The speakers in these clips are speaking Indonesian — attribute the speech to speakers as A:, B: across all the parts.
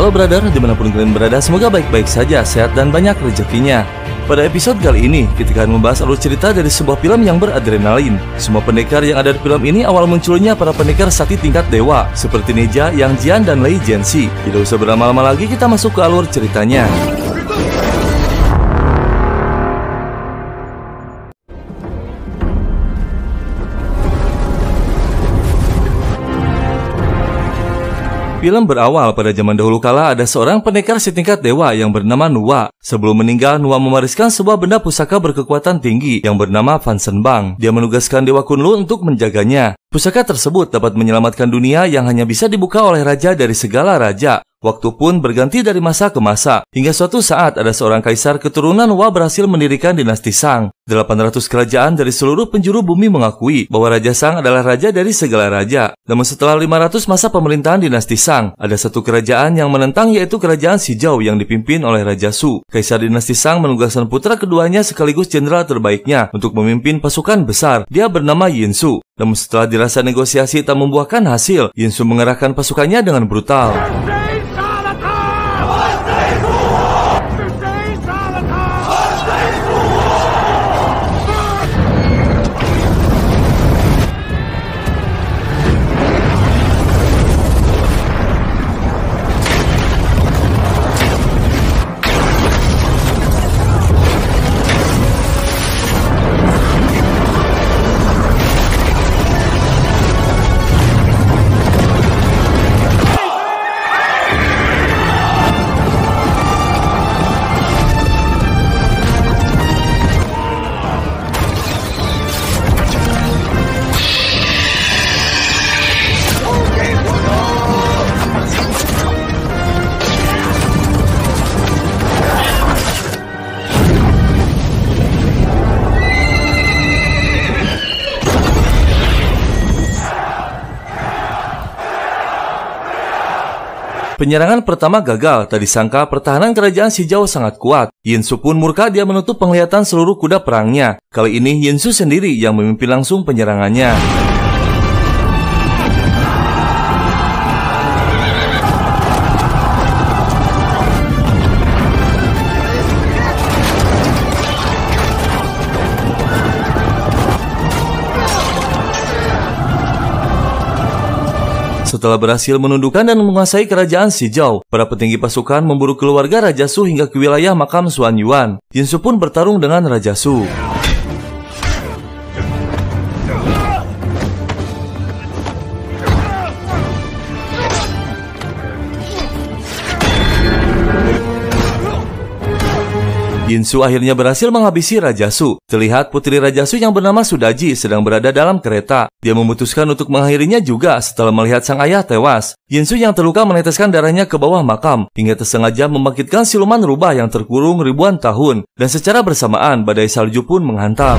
A: Halo brother, dimanapun kalian berada, semoga baik-baik saja, sehat dan banyak rezekinya. Pada episode kali ini, kita akan membahas alur cerita dari sebuah film yang beradrenalin. Semua pendekar yang ada di film ini awal munculnya para pendekar sakti tingkat dewa, seperti Neja, Yang Jian, dan Lei Jianxi. Tidak usah berlama-lama lagi, kita masuk ke alur ceritanya. Film berawal pada zaman dahulu kala ada seorang pendekar setingkat dewa yang bernama Nuwa. Sebelum meninggal, Nuwa mewariskan sebuah benda pusaka berkekuatan tinggi yang bernama Fan Shen Bang. Dia menugaskan Dewa Kunlu untuk menjaganya. Pusaka tersebut dapat menyelamatkan dunia yang hanya bisa dibuka oleh raja dari segala raja. Waktu pun berganti dari masa ke masa, hingga suatu saat ada seorang kaisar keturunan Nuwa berhasil mendirikan dinasti Shang. 800 kerajaan dari seluruh penjuru bumi mengakui bahwa Raja Shang adalah raja dari segala raja. Namun setelah 500 masa pemerintahan dinasti Shang, ada satu kerajaan yang menentang, yaitu kerajaan Xizhou yang dipimpin oleh Raja Su. Kaisar dinasti Shang menugaskan putra keduanya sekaligus jenderal terbaiknya untuk memimpin pasukan besar. Dia bernama Yin Su. Namun setelah dirasa negosiasi tak membuahkan hasil, Yin Su mengerahkan pasukannya dengan brutal. Penyerangan pertama gagal, tak disangka pertahanan kerajaan Xizhou sangat kuat. Yin Su pun murka, dia menutup penglihatan seluruh kuda perangnya. Kali ini Yin Su sendiri yang memimpin langsung penyerangannya. Setelah berhasil menundukkan dan menguasai kerajaan Xizhou, para petinggi pasukan memburu keluarga Raja Su hingga ke wilayah makam Xuan Yuan. Yin Su pun bertarung dengan Raja Su. Yin Su akhirnya berhasil menghabisi Raja Su. Terlihat putri Raja Su yang bernama Sudaji sedang berada dalam kereta. Dia memutuskan untuk mengakhirinya juga setelah melihat sang ayah tewas. Yin Su yang terluka meneteskan darahnya ke bawah makam, hingga tersengaja membangkitkan siluman rubah yang terkurung ribuan tahun. Dan secara bersamaan badai salju pun menghantam.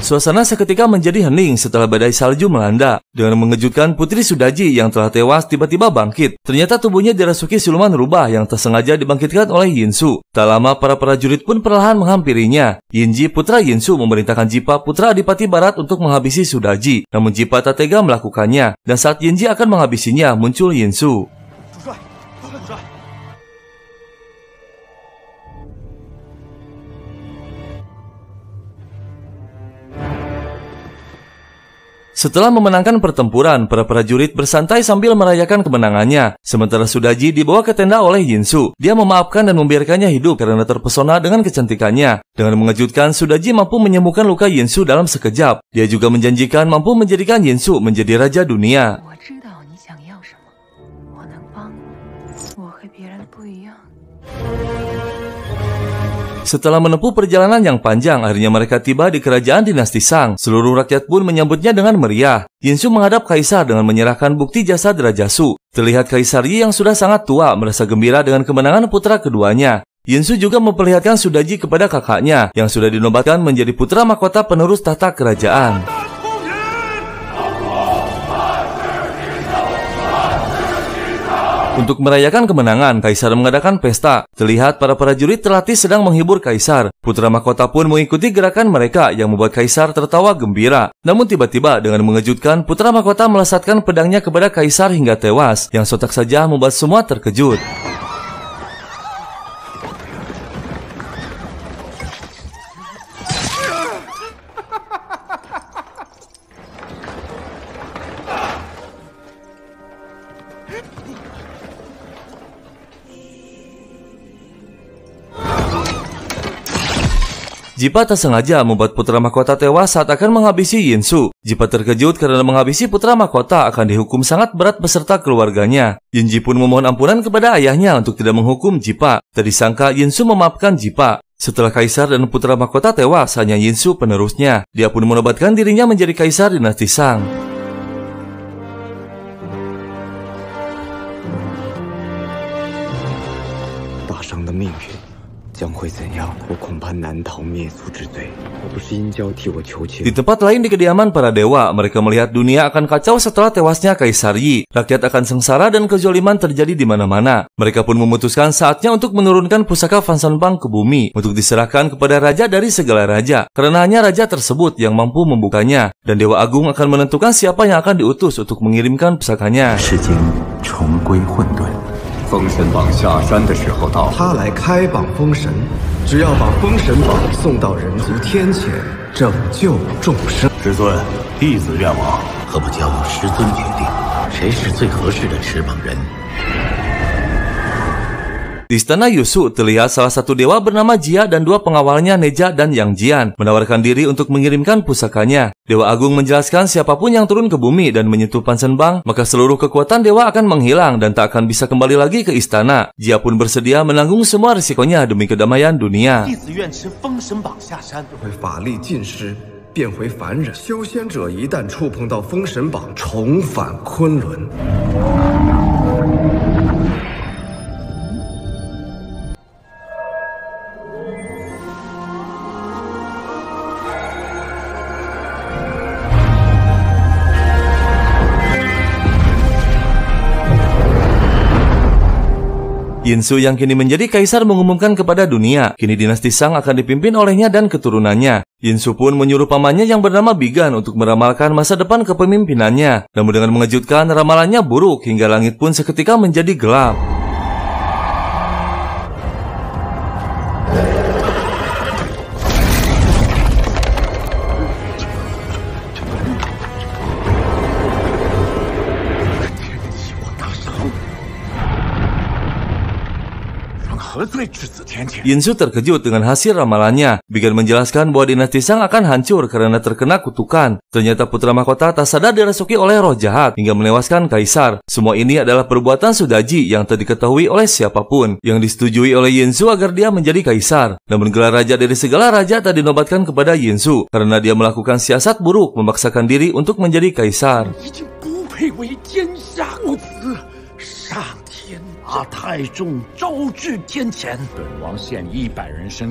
A: Suasana seketika menjadi hening setelah badai salju melanda. Dengan mengejutkan, putri Sudaji yang telah tewas tiba-tiba bangkit. Ternyata tubuhnya dirasuki siluman rubah yang tersengaja dibangkitkan oleh Yin Su. Tak lama para prajurit pun perlahan menghampirinya. Yinji, putra Yin Su, memerintahkan Jipa, putra Adipati Barat, untuk menghabisi Sudaji. Namun Jipa tak tega melakukannya. Dan saat Yinji akan menghabisinya, muncul Yin Su. Setelah memenangkan pertempuran, para prajurit bersantai sambil merayakan kemenangannya. Sementara Sudaji dibawa ke tenda oleh Yin Su. Dia memaafkan dan membiarkannya hidup karena terpesona dengan kecantikannya. Dengan mengejutkan, Sudaji mampu menyembuhkan luka Yin Su dalam sekejap. Dia juga menjanjikan mampu menjadikan Yin Su menjadi raja dunia. Setelah menempuh perjalanan yang panjang, akhirnya mereka tiba di kerajaan dinasti Shang. Seluruh rakyat pun menyambutnya dengan meriah. Yin Su menghadap kaisar dengan menyerahkan bukti jasad Raja Su. Terlihat Kaisar Yi yang sudah sangat tua merasa gembira dengan kemenangan putra keduanya. Yin Su juga memperlihatkan Sudaji kepada kakaknya yang sudah dinobatkan menjadi putra mahkota penerus tahta kerajaan. Untuk merayakan kemenangan, Kaisar mengadakan pesta. Terlihat para prajurit terlatih sedang menghibur Kaisar. Putra mahkota pun mengikuti gerakan mereka yang membuat Kaisar tertawa gembira. Namun tiba-tiba dengan mengejutkan, putra mahkota melesatkan pedangnya kepada Kaisar hingga tewas, yang sontak saja membuat semua terkejut. Jipa tak sengaja membuat putra mahkota tewas saat akan menghabisi Yinsu. Jipa terkejut karena menghabisi putra mahkota akan dihukum sangat berat beserta keluarganya. Yinji pun memohon ampunan kepada ayahnya untuk tidak menghukum Jipa. Tak disangka Yinsu memaafkan Jipa. Setelah Kaisar dan putra mahkota tewas, hanya Yinsu penerusnya. Dia pun menobatkan dirinya menjadi Kaisar dinasti Shang. Di tempat lain di kediaman para dewa, mereka melihat dunia akan kacau setelah tewasnya Kaisar Yi. Rakyat akan sengsara dan kezaliman terjadi di mana-mana. Mereka pun memutuskan saatnya untuk menurunkan pusaka Fansenbang ke bumi untuk diserahkan kepada raja dari segala raja, karena hanya raja tersebut yang mampu membukanya, dan Dewa Agung akan menentukan siapa yang akan diutus untuk mengirimkan pusakanya.
B: 封神榜下山的时候到，
C: 他来开榜封神，只要把封神榜送到人族天前，拯救众生。
B: 师尊，弟子愿望，何不交由师尊决定，谁是最合适的持榜人？
A: Di istana Yusu, terlihat salah satu dewa bernama Jia dan dua pengawalnya Neja dan Yang Jian menawarkan diri untuk mengirimkan pusakanya. Dewa Agung menjelaskan siapapun yang turun ke bumi dan menyentuh Fansenbang, maka seluruh kekuatan dewa akan menghilang dan tak akan bisa kembali lagi ke istana. Jia pun bersedia menanggung semua risikonya demi kedamaian dunia.
C: 法力尽失，变回凡人。修仙者一旦触碰到封神榜，重返昆仑。
A: Yinsu yang kini menjadi kaisar mengumumkan kepada dunia, kini dinasti Shang akan dipimpin olehnya dan keturunannya. Yinsu pun menyuruh pamannya yang bernama Bigan untuk meramalkan masa depan kepemimpinannya. Namun dengan mengejutkan, ramalannya buruk hingga langit pun seketika menjadi gelap. Yinsu terkejut dengan hasil ramalannya. Bigan menjelaskan bahwa dinasti Shang akan hancur karena terkena kutukan. Ternyata putra mahkota tak sadar dirasuki oleh roh jahat hingga menewaskan kaisar. Semua ini adalah perbuatan Sudaji yang tak diketahui oleh siapapun, yang disetujui oleh Yinsu agar dia menjadi kaisar. Namun gelar raja dari segala raja tak dinobatkan kepada Yinsu karena dia melakukan siasat buruk memaksakan diri untuk menjadi kaisar.
B: 把太重招至天前，本王献100人生，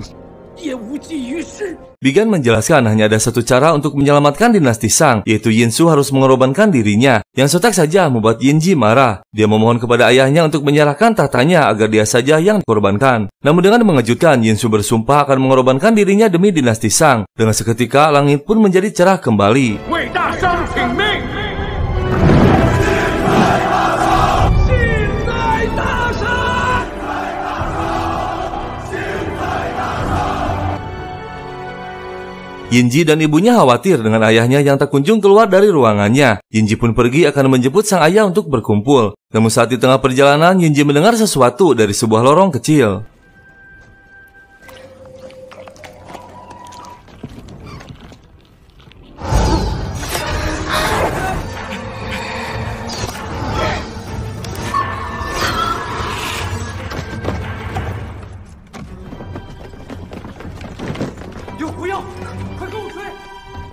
B: 也无济于事。
A: Bigan menjelaskan hanya ada satu cara untuk menyelamatkan dinasti Shang, yaitu Yinsu harus mengorbankan dirinya. Yang sontak saja membuat Yinji marah. Dia memohon kepada ayahnya untuk menyerahkan tahtanya agar dia saja yang dikorbankan. Namun dengan mengejutkan, Yinsu bersumpah akan mengorbankan dirinya demi dinasti Shang. Dengan seketika, langit pun menjadi cerah kembali.
B: 为大商请命。
A: Yinji dan ibunya khawatir dengan ayahnya yang tak kunjung keluar dari ruangannya. Yinji pun pergi akan menjemput sang ayah untuk berkumpul. Namun saat di tengah perjalanan, Yinji mendengar sesuatu dari sebuah lorong kecil.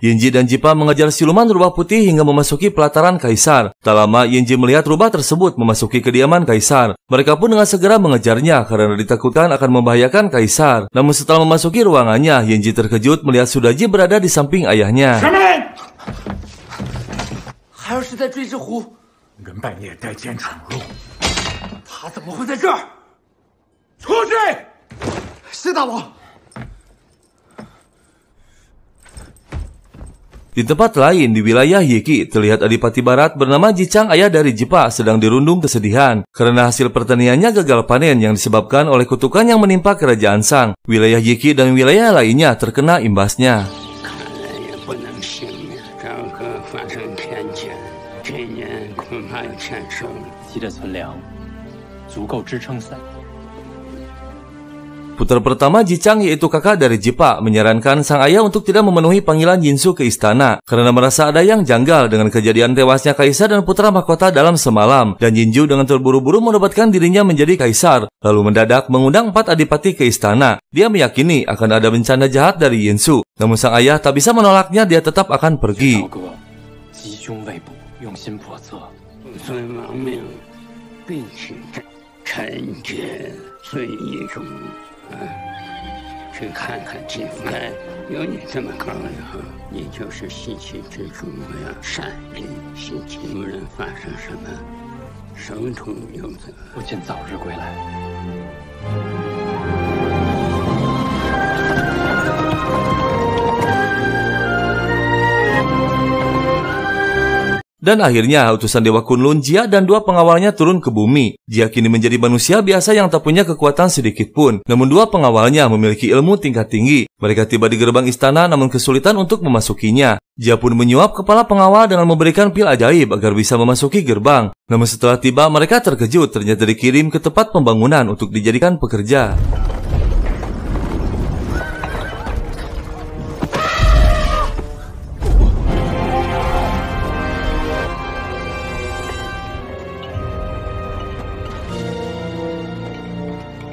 A: Yinji dan Jipa mengejar siluman rubah putih hingga memasuki pelataran kaisar. Tak lama, Yinji melihat rubah tersebut memasuki kediaman kaisar. Mereka pun dengan segera mengejarnya karena ditakutkan akan membahayakan kaisar. Namun setelah memasuki ruangannya, Yinji terkejut melihat Sudaji berada di samping ayahnya.
B: 孩儿是在追之狐，人半夜带剑闯入，他怎么会在这儿？出去！
C: 是大王。
A: Di tempat lain di wilayah Yiki, terlihat Adipati Barat bernama Jicang, ayah dari Jipa, sedang dirundung kesedihan karena hasil pertaniannya gagal panen yang disebabkan oleh kutukan yang menimpa kerajaan Sang. Wilayah Yiki dan wilayah lainnya terkena imbasnya. 'Putra pertama Jicang, yaitu kakak dari Jipa, menyarankan sang ayah untuk tidak memenuhi panggilan Yinsu ke istana karena merasa ada yang janggal dengan kejadian tewasnya kaisar dan putra mahkota dalam semalam, dan Yinju dengan terburu-buru menobatkan dirinya menjadi kaisar, lalu mendadak mengundang 4 adipati ke istana. Dia meyakini akan ada bencana jahat dari Yinsu, namun sang ayah tak bisa menolaknya, dia tetap akan pergi.
D: 去看看金福开，有你这么高的，你就是西岐之主呀！善灵心情，无论发生什么，手中有责。不见早日归来。
A: Dan akhirnya utusan Dewa Kunlun, Jia dan 2 pengawalnya turun ke bumi. Jia kini menjadi manusia biasa yang tak punya kekuatan sedikit pun. Namun 2 pengawalnya memiliki ilmu tingkat tinggi. Mereka tiba di gerbang istana namun kesulitan untuk memasukinya. Jia pun menyuap kepala pengawal dengan memberikan pil ajaib agar bisa memasuki gerbang. Namun setelah tiba mereka terkejut, ternyata dikirim ke tempat pembangunan untuk dijadikan pekerja.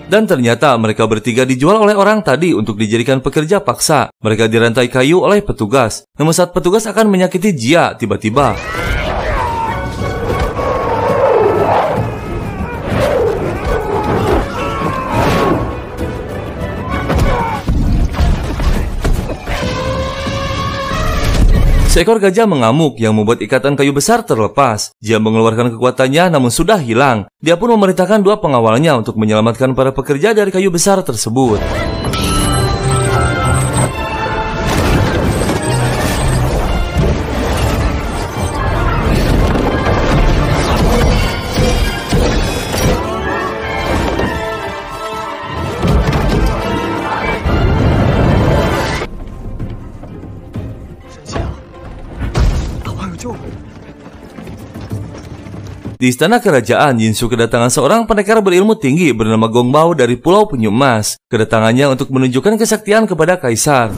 A: Dan ternyata mereka bertiga dijual oleh orang tadi untuk dijadikan pekerja paksa. Mereka dirantai kayu oleh petugas. Namun saat petugas akan menyakiti Jia, tiba-tiba seekor gajah mengamuk yang membuat ikatan kayu besar terlepas. Jia mengeluarkan kekuatannya namun sudah hilang. Dia pun memerintahkan 2 pengawalnya untuk menyelamatkan para pekerja dari kayu besar tersebut. Di istana kerajaan, Yinsu kedatangan seorang pendekar berilmu tinggi bernama Gongbao dari Pulau Penyu Emas. Kedatangannya untuk menunjukkan kesaktian kepada kaisar.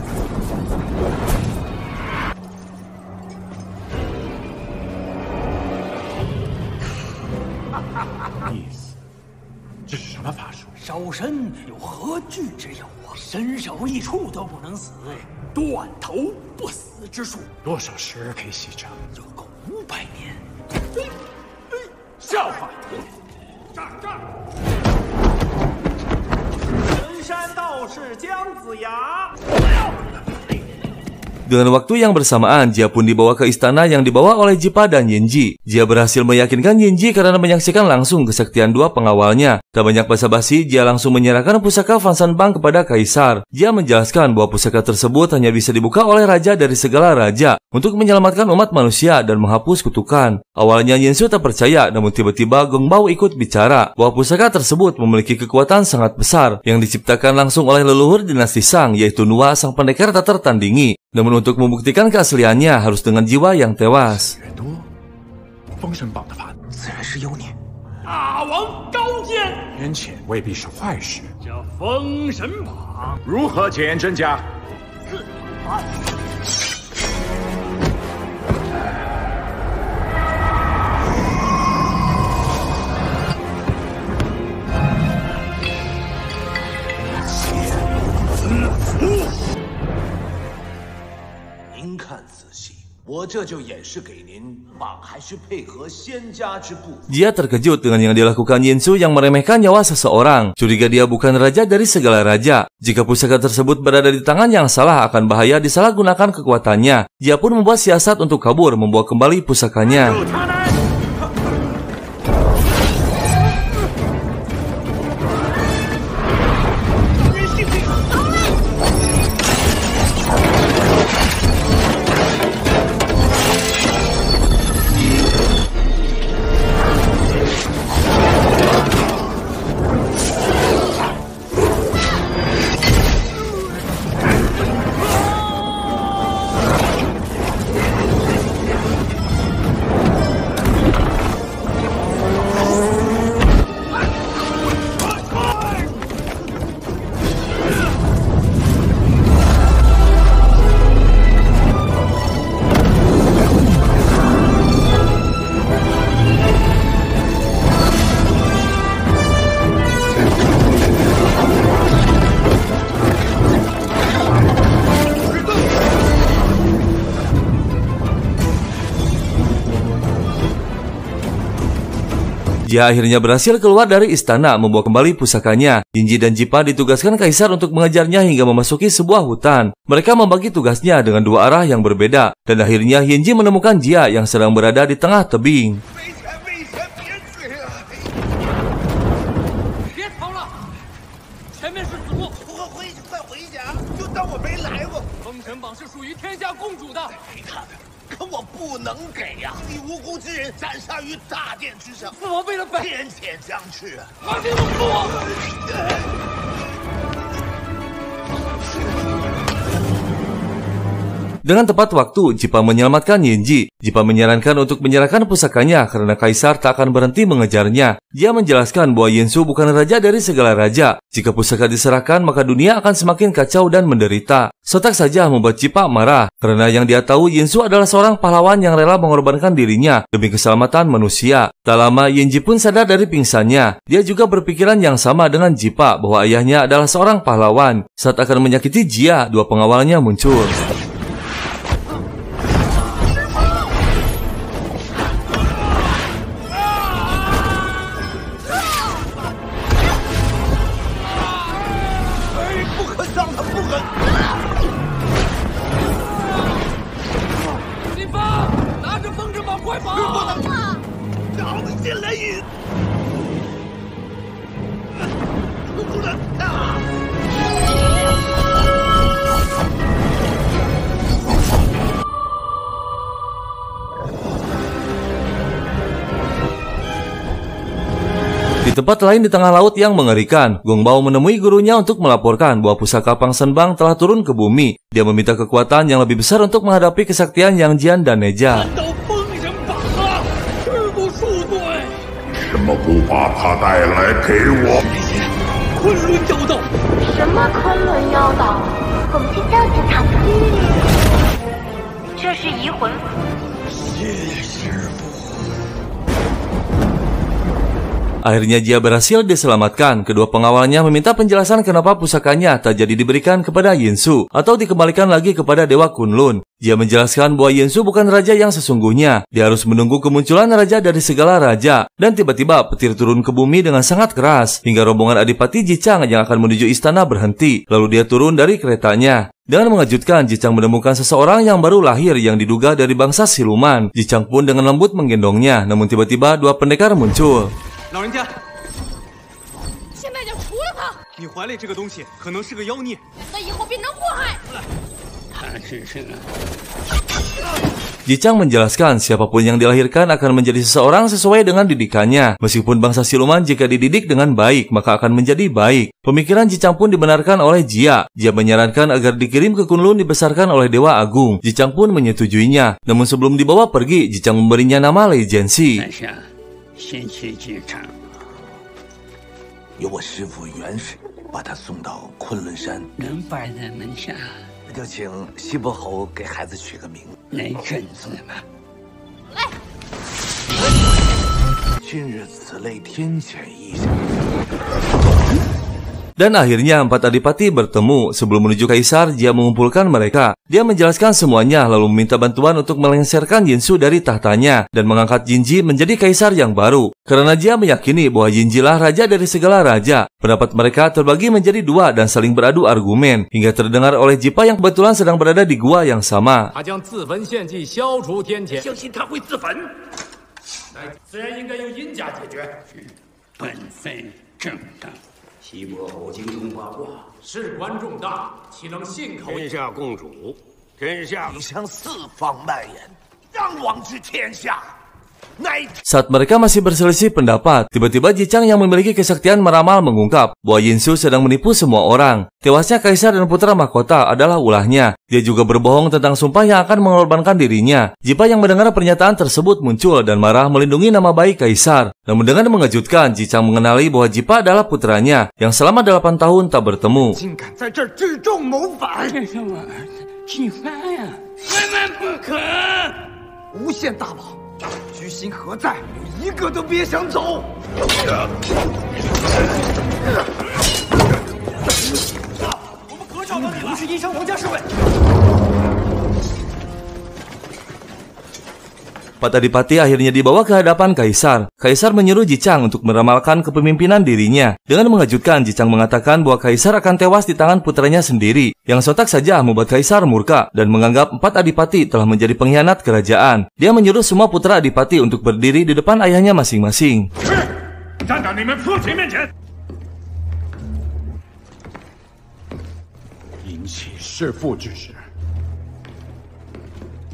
A: Dengan waktu yang bersamaan, Jia pun dibawa ke istana yang dibawa oleh Jipa dan Yenji. Jia berhasil meyakinkan Yenji karena menyaksikan langsung kesaktian 2 pengawalnya. Tak banyak basa-basi, Jia langsung menyerahkan pusaka Fansanbang kepada kaisar. Jia menjelaskan bahwa pusaka tersebut hanya bisa dibuka oleh raja dari segala raja untuk menyelamatkan umat manusia dan menghapus kutukan. Awalnya Yinsu tak percaya, namun tiba-tiba Gongbao ikut bicara bahwa pusaka tersebut memiliki kekuatan sangat besar yang diciptakan langsung oleh leluhur dinasti Sang, yaitu Nuwa, sang pendekar tak tertandingi. Namun untuk membuktikan keasliannya harus dengan jiwa yang tewas.
B: 大王高见，
E: 天谴未必是坏事。
B: 这封神榜
E: 如何检验真假？
B: 自有案。
F: 您看仔细，我这就演示给您，榜还是配合仙家之步。
A: Jia terkejut dengan yang dilakukan Yinsu yang meremehkan nyawa seseorang. Curiga dia bukan raja dari segala raja. Jika pusaka tersebut berada di tangan yang salah, akan bahaya disalahgunakan kekuatannya. Jia pun membuat siasat untuk kabur, membawa kembali pusakanya. Jia akhirnya berhasil keluar dari istana membawa kembali pusakanya. Yinji dan Jipa ditugaskan kaisar untuk mengejarnya hingga memasuki sebuah hutan. Mereka membagi tugasnya dengan dua arah yang berbeda, dan akhirnya Yinji menemukan Jia yang sedang berada di tengah tebing. Dengan tepat waktu, Jipa menyelamatkan Yinji. Jipa menyarankan untuk menyerahkan pusakanya karena kaisar tak akan berhenti mengejarnya. Dia menjelaskan bahwa Yinsu bukan raja dari segala raja. Jika pusaka diserahkan, maka dunia akan semakin kacau dan menderita. Sontak saja membuat Jipa marah, karena yang dia tahu Yinsu adalah seorang pahlawan yang rela mengorbankan dirinya demi keselamatan manusia. Tak lama, Yinji pun sadar dari pingsannya. Dia juga berpikiran yang sama dengan Jipa bahwa ayahnya adalah seorang pahlawan. Saat akan menyakiti Jia, dua pengawalnya muncul. Di tempat lain di tengah laut yang mengerikan, Gong Bao menemui gurunya untuk melaporkan bahwa pusaka Pang Shenbang telah turun ke bumi. Dia meminta kekuatan yang lebih besar untuk menghadapi kesaktian Yang Jian dan Neja. Akhirnya Jia berhasil diselamatkan. Kedua pengawalnya meminta penjelasan kenapa pusakanya tak jadi diberikan kepada Yinsu atau dikembalikan lagi kepada Dewa Kunlun. Jia menjelaskan bahwa Yinsu bukan raja yang sesungguhnya. Dia harus menunggu kemunculan raja dari segala raja. Dan tiba-tiba petir turun ke bumi dengan sangat keras, hingga rombongan Adipati Jichang yang akan menuju istana berhenti. Lalu dia turun dari keretanya. Dengan mengejutkan, Jichang menemukan seseorang yang baru lahir yang diduga dari bangsa siluman. Jichang pun dengan lembut menggendongnya, namun tiba-tiba dua pendekar muncul.
G: 老人家，现在就除了他！你怀里这个东西可能是个妖孽，
H: 那以后变成祸害。
D: 他是谁？
A: Jichang menjelaskan siapapun yang dilahirkan akan menjadi seseorang sesuai dengan didikannya. Meskipun bangsa siluman jika dididik dengan baik, maka akan menjadi baik. Pemikiran Jichang pun dibenarkan oleh Jia. Jia menyarankan agar dikirim ke Kunlun dibesarkan oleh Dewa Agung. Jichang pun menyetujuinya. Namun sebelum dibawa pergi, Jichang memberinya nama Lei Jianxi.
D: 先去机场，
F: 由我师父元氏把他送到昆仑山，
D: 能摆在门下，
F: 就请西伯侯给孩子取个名，
D: 来阵子吧。
H: 来，
F: 今日此类天谴异象。
A: Dan akhirnya empat adipati bertemu. Sebelum menuju kaisar, Jia mengumpulkan mereka. Dia menjelaskan semuanya lalu meminta bantuan untuk melengsarkan Yinsu dari tahtanya dan mengangkat Yinji menjadi kaisar yang baru. Karena Jia meyakini bahwa Yinji lah raja dari segala raja. Pendapat mereka terbagi menjadi dua dan saling beradu argumen hingga terdengar oleh Jipa yang kebetulan sedang berada di gua yang sama.
B: 他将自焚献祭，消除天谴。
E: 相信他会自焚。
B: 自然应该由殷家解决。
D: 本分正当。
B: 西伯侯精通八卦，事关重大，岂能信口？
E: 天下共主，天下
F: 已向四方蔓延，让王之天下。
A: Saat mereka masih berselisih pendapat, tiba-tiba Jichang yang memiliki kesaktian meramal mengungkap bahwa Yinsu sedang menipu semua orang. Tewasnya kaisar dan putra mahkota adalah ulahnya. Dia juga berbohong tentang sumpah yang akan mengorbankan dirinya. Jipa yang mendengar pernyataan tersebut muncul dan marah melindungi nama baik kaisar. Namun dengan mengejutkan, Jichang mengenali bahwa Jipa adalah putranya yang selama 8 tahun tak bertemu.
G: 竟敢在这儿聚众谋反！
D: 这是我儿子姬发呀，万万不可！
G: 无限大王。 居心何在？一个都别想走！我们何少帮你了？不是殷商王家侍卫。
A: Empat adipati akhirnya dibawa ke hadapan Kaisar. Kaisar menyuruh Ji-Chang untuk meramalkan kepemimpinan dirinya. Dengan mengejutkan, Ji-Chang mengatakan bahwa Kaisar akan tewas di tangan putranya sendiri. Yang sontak saja membuat Kaisar murka dan menganggap empat adipati telah menjadi pengkhianat kerajaan. Dia menyuruh semua putra adipati untuk berdiri di depan ayahnya masing-masing.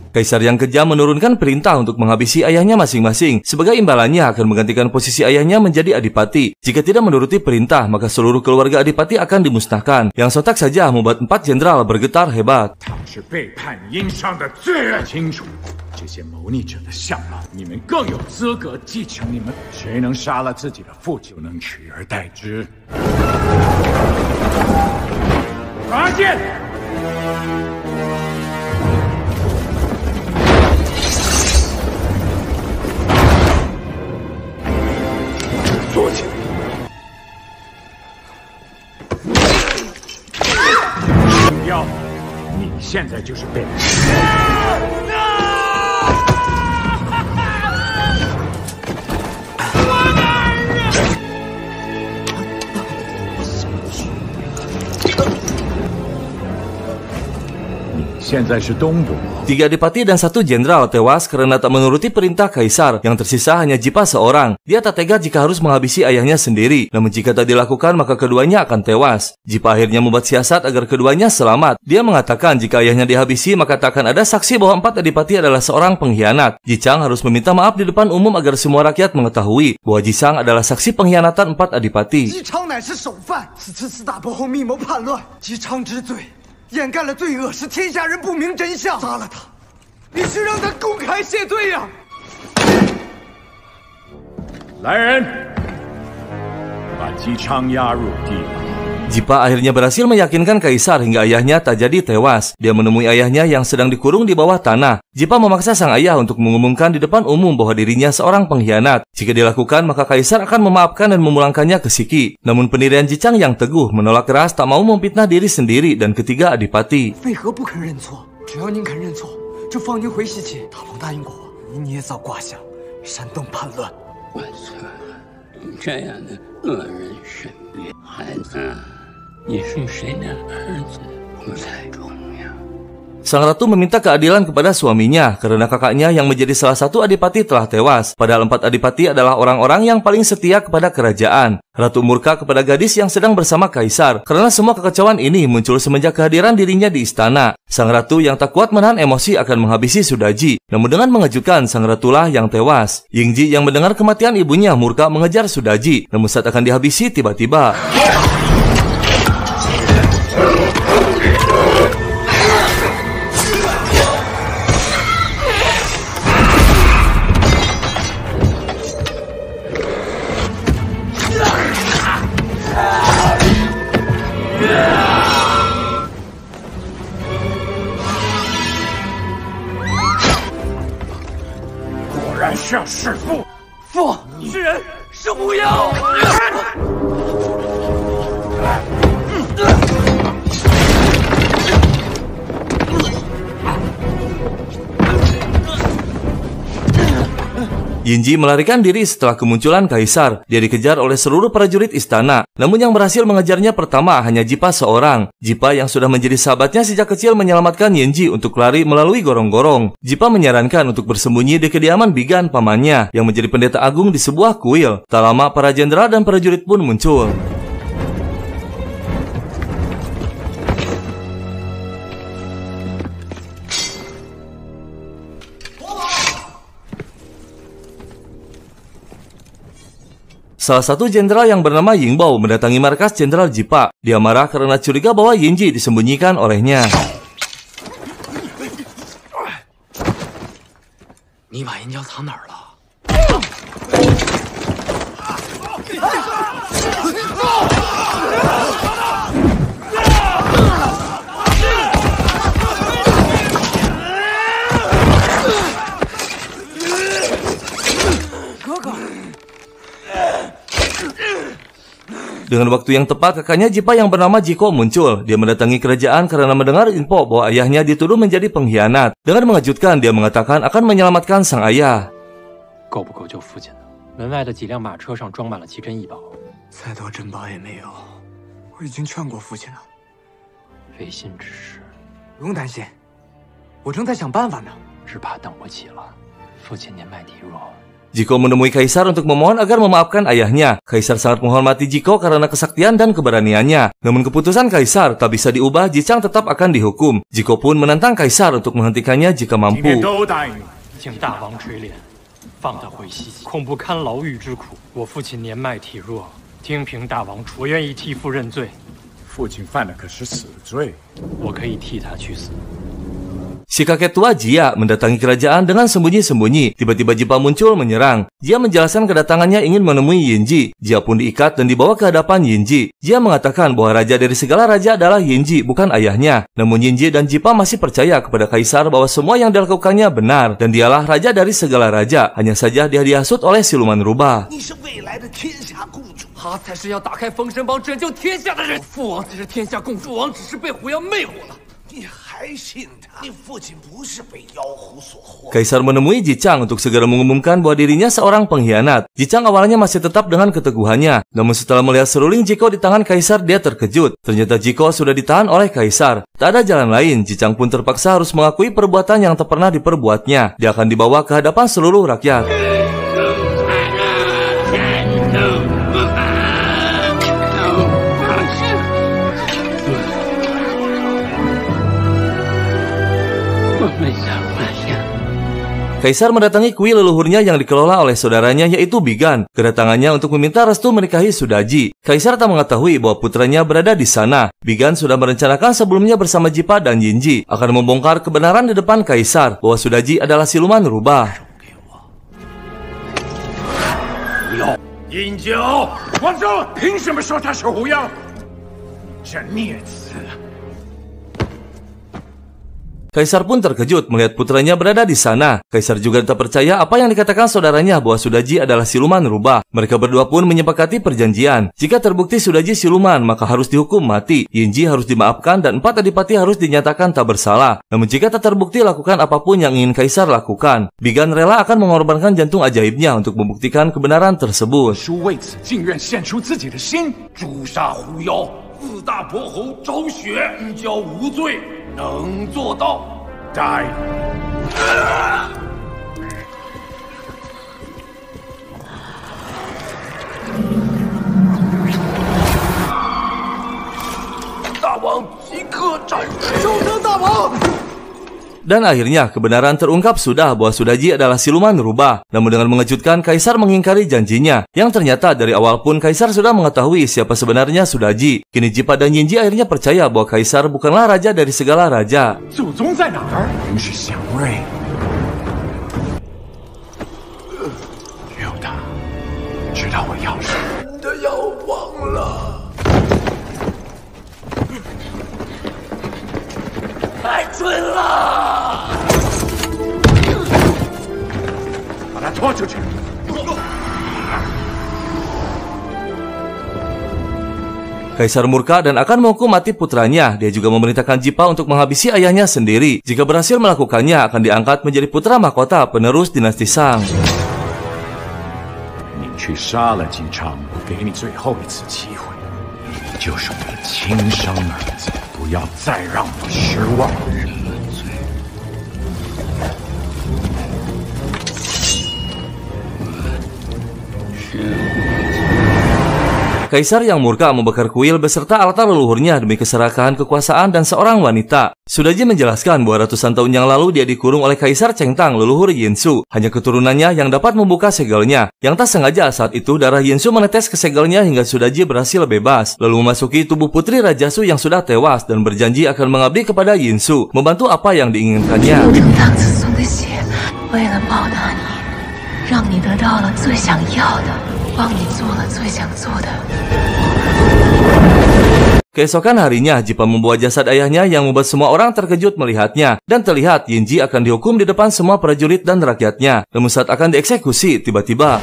A: Kaisar yang kejam menurunkan perintah untuk menghabisi ayahnya masing-masing. Sebagai imbalannya akan menggantikan posisi ayahnya menjadi adipati. Jika tidak menuruti perintah, maka seluruh keluarga adipati akan dimusnahkan. Yang sontak saja membuat empat jenderal bergetar hebat. Tiga adipati dan satu jenderal tewas karena tak menuruti perintah Kaisar. Yang tersisa hanya Jipa seorang. Dia tak tega jika harus menghabisi ayahnya sendiri. Namun jika tak dilakukan, maka keduanya akan tewas. Jipa akhirnya membuat siasat agar keduanya selamat. Dia mengatakan jika ayahnya dihabisi, maka tak akan ada saksi bahwa empat adipati adalah seorang pengkhianat. Ji-Chang harus meminta maaf di depan umum agar semua rakyat mengetahui bahwa Ji-Chang adalah saksi pengkhianatan empat adipati.
G: Ji-Chang 乃是首犯，此次四大伯后密谋叛乱，Ji-Chang之罪 掩盖了罪恶，使天下人不明真相。杀了他，你是让他公开谢罪呀！
B: 来人，把Ji-Chang押入地牢。
A: Jipa akhirnya berhasil meyakinkan Kaisar hingga ayahnya tak jadi tewas. Dia menemui ayahnya yang sedang dikurung di bawah tanah. Jipa memaksa sang ayah untuk mengumumkan di depan umum bahwa dirinya seorang pengkhianat. Jika dilakukan, maka Kaisar akan memaafkan dan memulangkannya ke Shiki. Namun pendirian Ji-Chang yang teguh menolak keras, tak mau memfitnah diri sendiri dan ketiga adipati. Sang ratu meminta keadilan kepada suaminya karena kakaknya yang menjadi salah satu adipati telah tewas. Padahal empat adipati adalah orang-orang yang paling setia kepada kerajaan. Ratu murka kepada gadis yang sedang bersama Kaisar karena semua kekacauan ini muncul semenjak kehadiran dirinya di istana. Sang ratu yang tak kuat menahan emosi akan menghabisi Sudaji. Namun dengan mengejutkan, sang ratulah yang tewas. Yingji yang mendengar kematian ibunya murka mengejar Sudaji. Namun saat akan dihabisi, tiba-tiba Yinji melarikan diri setelah kemunculan Kaisar. Dia dikejar oleh seluruh prajurit istana. Namun yang berhasil mengejarnya pertama hanya Jipa seorang. Jipa yang sudah menjadi sahabatnya sejak kecil menyelamatkan Yinji untuk lari melalui gorong-gorong. Jipa menyarankan untuk bersembunyi di kediaman Bigan pamannya yang menjadi pendeta agung di sebuah kuil. Tak lama para jenderal dan prajurit pun muncul. Salah satu jenderal yang bernama Yingbao mendatangi markas jenderal Jipa. Dia marah karena curiga bahwa Yinji disembunyikan olehnya. Dengan waktu yang tepat, kakaknya Jipa yang bernama Jiko muncul. Dia mendatangi kerajaan karena mendengar info bahwa ayahnya dituduh menjadi pengkhianat. Dengan mengejutkan, dia mengatakan akan menyelamatkan sang ayah.
I: 够不够救父亲呢？门外的几辆马车上装满了奇珍异宝，
G: 再多珍宝也没有。我已经劝过父亲了，
I: 违心之事，
G: 不用担心，我正在想办法呢。
I: 只怕等不起了。父亲年迈体弱。
A: Jiko menemui Kaisar untuk memohon agar memaafkan ayahnya. Kaisar sangat menghormati Jiko karena kesaktian dan keberaniannya. Namun keputusan Kaisar tak bisa diubah, Jichang tetap akan dihukum. Jiko pun menantang Kaisar untuk menghentikannya jika mampu.
I: 请大王垂怜，放他回西岐，恐不堪牢狱之苦。我父亲年迈体弱，听凭大王处，我愿意替父认罪。
B: 父亲犯的可是死罪，
I: 我可以替他去死。
A: Si kakek tua Jia mendatangi kerajaan dengan sembunyi-sembunyi. Tiba-tiba Jipa muncul menyerang. Jia menjelaskan kedatangannya ingin menemui Yinji. Jia pun diikat dan dibawa ke hadapan Yinji. Jia mengatakan bahwa raja dari segala raja adalah Yinji, bukan ayahnya. Namun Yinji dan Jipa masih percaya kepada Kaisar bahwa semua yang dilakukannya benar dan dialah raja dari segala raja. Hanya saja dia dihasut oleh siluman rubah.
J: 他才是要打开封神榜拯救天下的人。父王才是天下共主，父王只是被狐妖魅惑了。
F: 你还信他？你父亲不是被妖狐所惑。
A: Kaisar menemui Jichang untuk segera mengumumkan bahwa dirinya seorang pengkhianat. Jichang awalnya masih tetap dengan keteguhannya. Namun setelah melihat seruling Jiko di tangan Kaisar, dia terkejut. Ternyata Jiko sudah ditahan oleh Kaisar. Tak ada jalan lain, Jichang pun terpaksa harus mengakui perbuatan yang tak pernah diperbuatnya. Dia akan dibawa ke hadapan seluruh rakyat. Kaisar mendatangi kuil leluhurnya yang dikelola oleh saudaranya yaitu Bigan. Kedatangannya untuk meminta restu menikahi Sudaji. Kaisar tak mengetahui bahwa putranya berada di sana. Bigan sudah merencanakan sebelumnya bersama Jipa dan Yinji akan membongkar kebenaran di depan Kaisar bahwa Sudaji adalah siluman rubah.
B: Yinjiao，王叔，凭什么说他是狐妖？这孽子！
A: Kaisar pun terkejut melihat putranya berada di sana. Kaisar juga tak percaya apa yang dikatakan saudaranya bahwa Sudaji adalah siluman rubah. Mereka berdua pun menyepakati perjanjian. Jika terbukti Sudaji siluman, maka harus dihukum mati. Yinji harus dimaafkan dan 4 adipati harus dinyatakan tak bersalah. Namun jika tak terbukti, lakukan apapun yang ingin Kaisar lakukan. Bigan rela akan mengorbankan jantung ajaibnya untuk membuktikan kebenaran tersebut.
B: 4大伯侯昭雪，一交无罪，能做到。待。大王即刻斩首！
G: 收生大王！
A: Dan akhirnya kebenaran terungkap sudah bahwa Sudaji adalah siluman rubah. Namun dengan mengejutkan, Kaisar mengingkari janjinya. Yang ternyata dari awal pun Kaisar sudah mengetahui siapa sebenarnya Sudaji. Kini Jipa dan Yinji akhirnya percaya bahwa Kaisar bukanlah raja dari segala raja.
B: 祖宗在哪儿？真是祥瑞。只有他知道我要什么。你的药忘了。 太准了！把他拖出去。
A: Kaisar murka dan akan menghukum mati putranya. Dia juga memerintahkan Jipa untuk menghabisi ayahnya sendiri. Jika berhasil melakukannya, akan diangkat menjadi putra mahkota penerus dinasti Shang.
B: 你去杀了姬昌，我给你最后一次机会，就是我的亲生儿子。 不要再让我失望！
A: Kaisar yang murka membakar kuil beserta altar leluhurnya demi keserakahan kekuasaan dan seorang wanita. Sudaji menjelaskan bahwa ratusan tahun yang lalu dia dikurung oleh Kaisar Chengtang leluhur Yinsu. Hanya keturunannya yang dapat membuka segelnya. Yang tak sengaja saat itu darah Yinsu menetes ke segelnya hingga Sudaji berhasil bebas. Lalu memasuki tubuh putri Raja Su yang sudah tewas dan berjanji akan mengabdi kepada Yinsu, membantu apa yang diinginkannya.
K: 让你得到了最想要的，帮你做了最想做的。
A: Keesokan harinya, Jipa membawa jasad ayahnya yang membuat semua orang terkejut melihatnya. Dan terlihat Yinji akan dihukum di depan semua prajurit dan rakyatnya. Namun saat akan dieksekusi, tiba-tiba...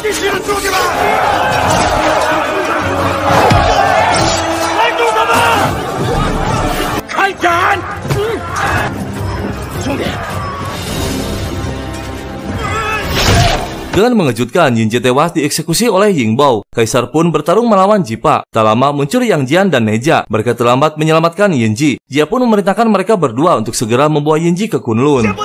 E: 必须的，兄弟们！拦住他们！开斩！兄弟。
A: Dengan mengejutkan, Yinji tewas dieksekusi oleh Yingbao. Kaisar pun bertarung melawan Jipa. Tak lama muncul Yang Jian dan Neja. Mereka terlambat menyelamatkan Yinji. Dia pun memerintahkan mereka berdua untuk segera membawa Yinji ke Kunlun.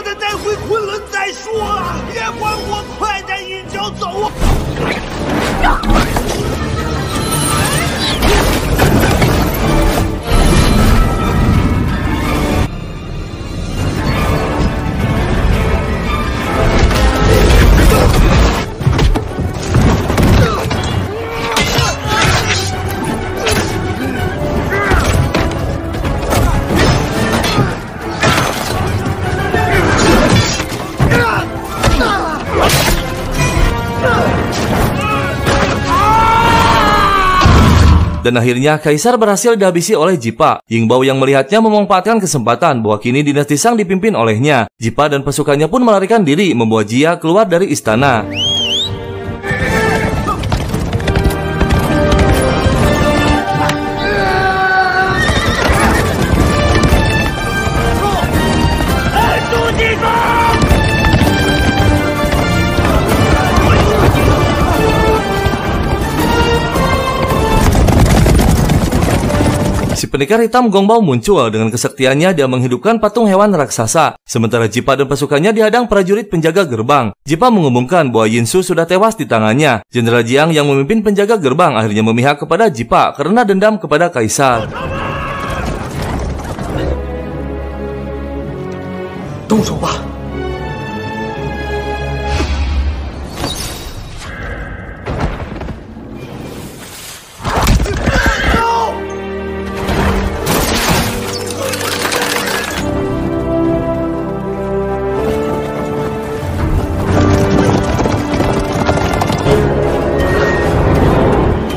A: Dan akhirnya Kaisar berhasil dihabisi oleh Jipa. Yingbao yang melihatnya memanfaatkan kesempatan bahwa kini dinasti Shang dipimpin olehnya. Jipa dan pasukannya pun melarikan diri membawa Jia keluar dari istana. Si pendekar hitam Gongbao muncul. Dengan kesaktiannya dia menghidupkan patung hewan raksasa. Sementara Jipa dan pasukannya dihadang prajurit penjaga gerbang. Jipa mengumumkan bahwa Yinsu sudah tewas di tangannya. Jenderal Jiang yang memimpin penjaga gerbang akhirnya memihak kepada Jipa karena dendam kepada Kaisar.
G: 动手吧！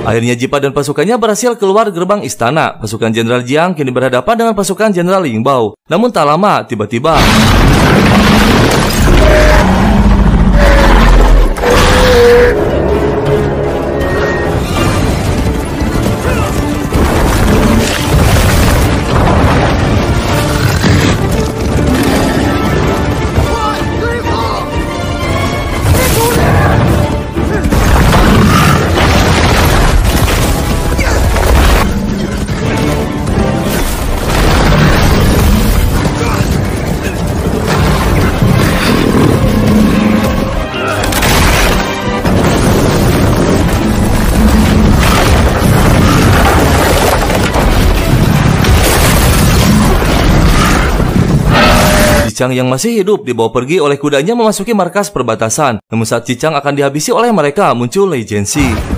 A: Akhirnya Jipa dan pasukannya berhasil keluar gerbang istana. Pasukan Jenderal Jiang kini berhadapan dengan pasukan Jenderal Yingbao. Namun tak lama, tiba-tiba Cicang yang masih hidup dibawa pergi oleh kudanya memasuki markas perbatasan. Namun saat Cicang akan dihabisi oleh mereka, muncul Lei Jianxi.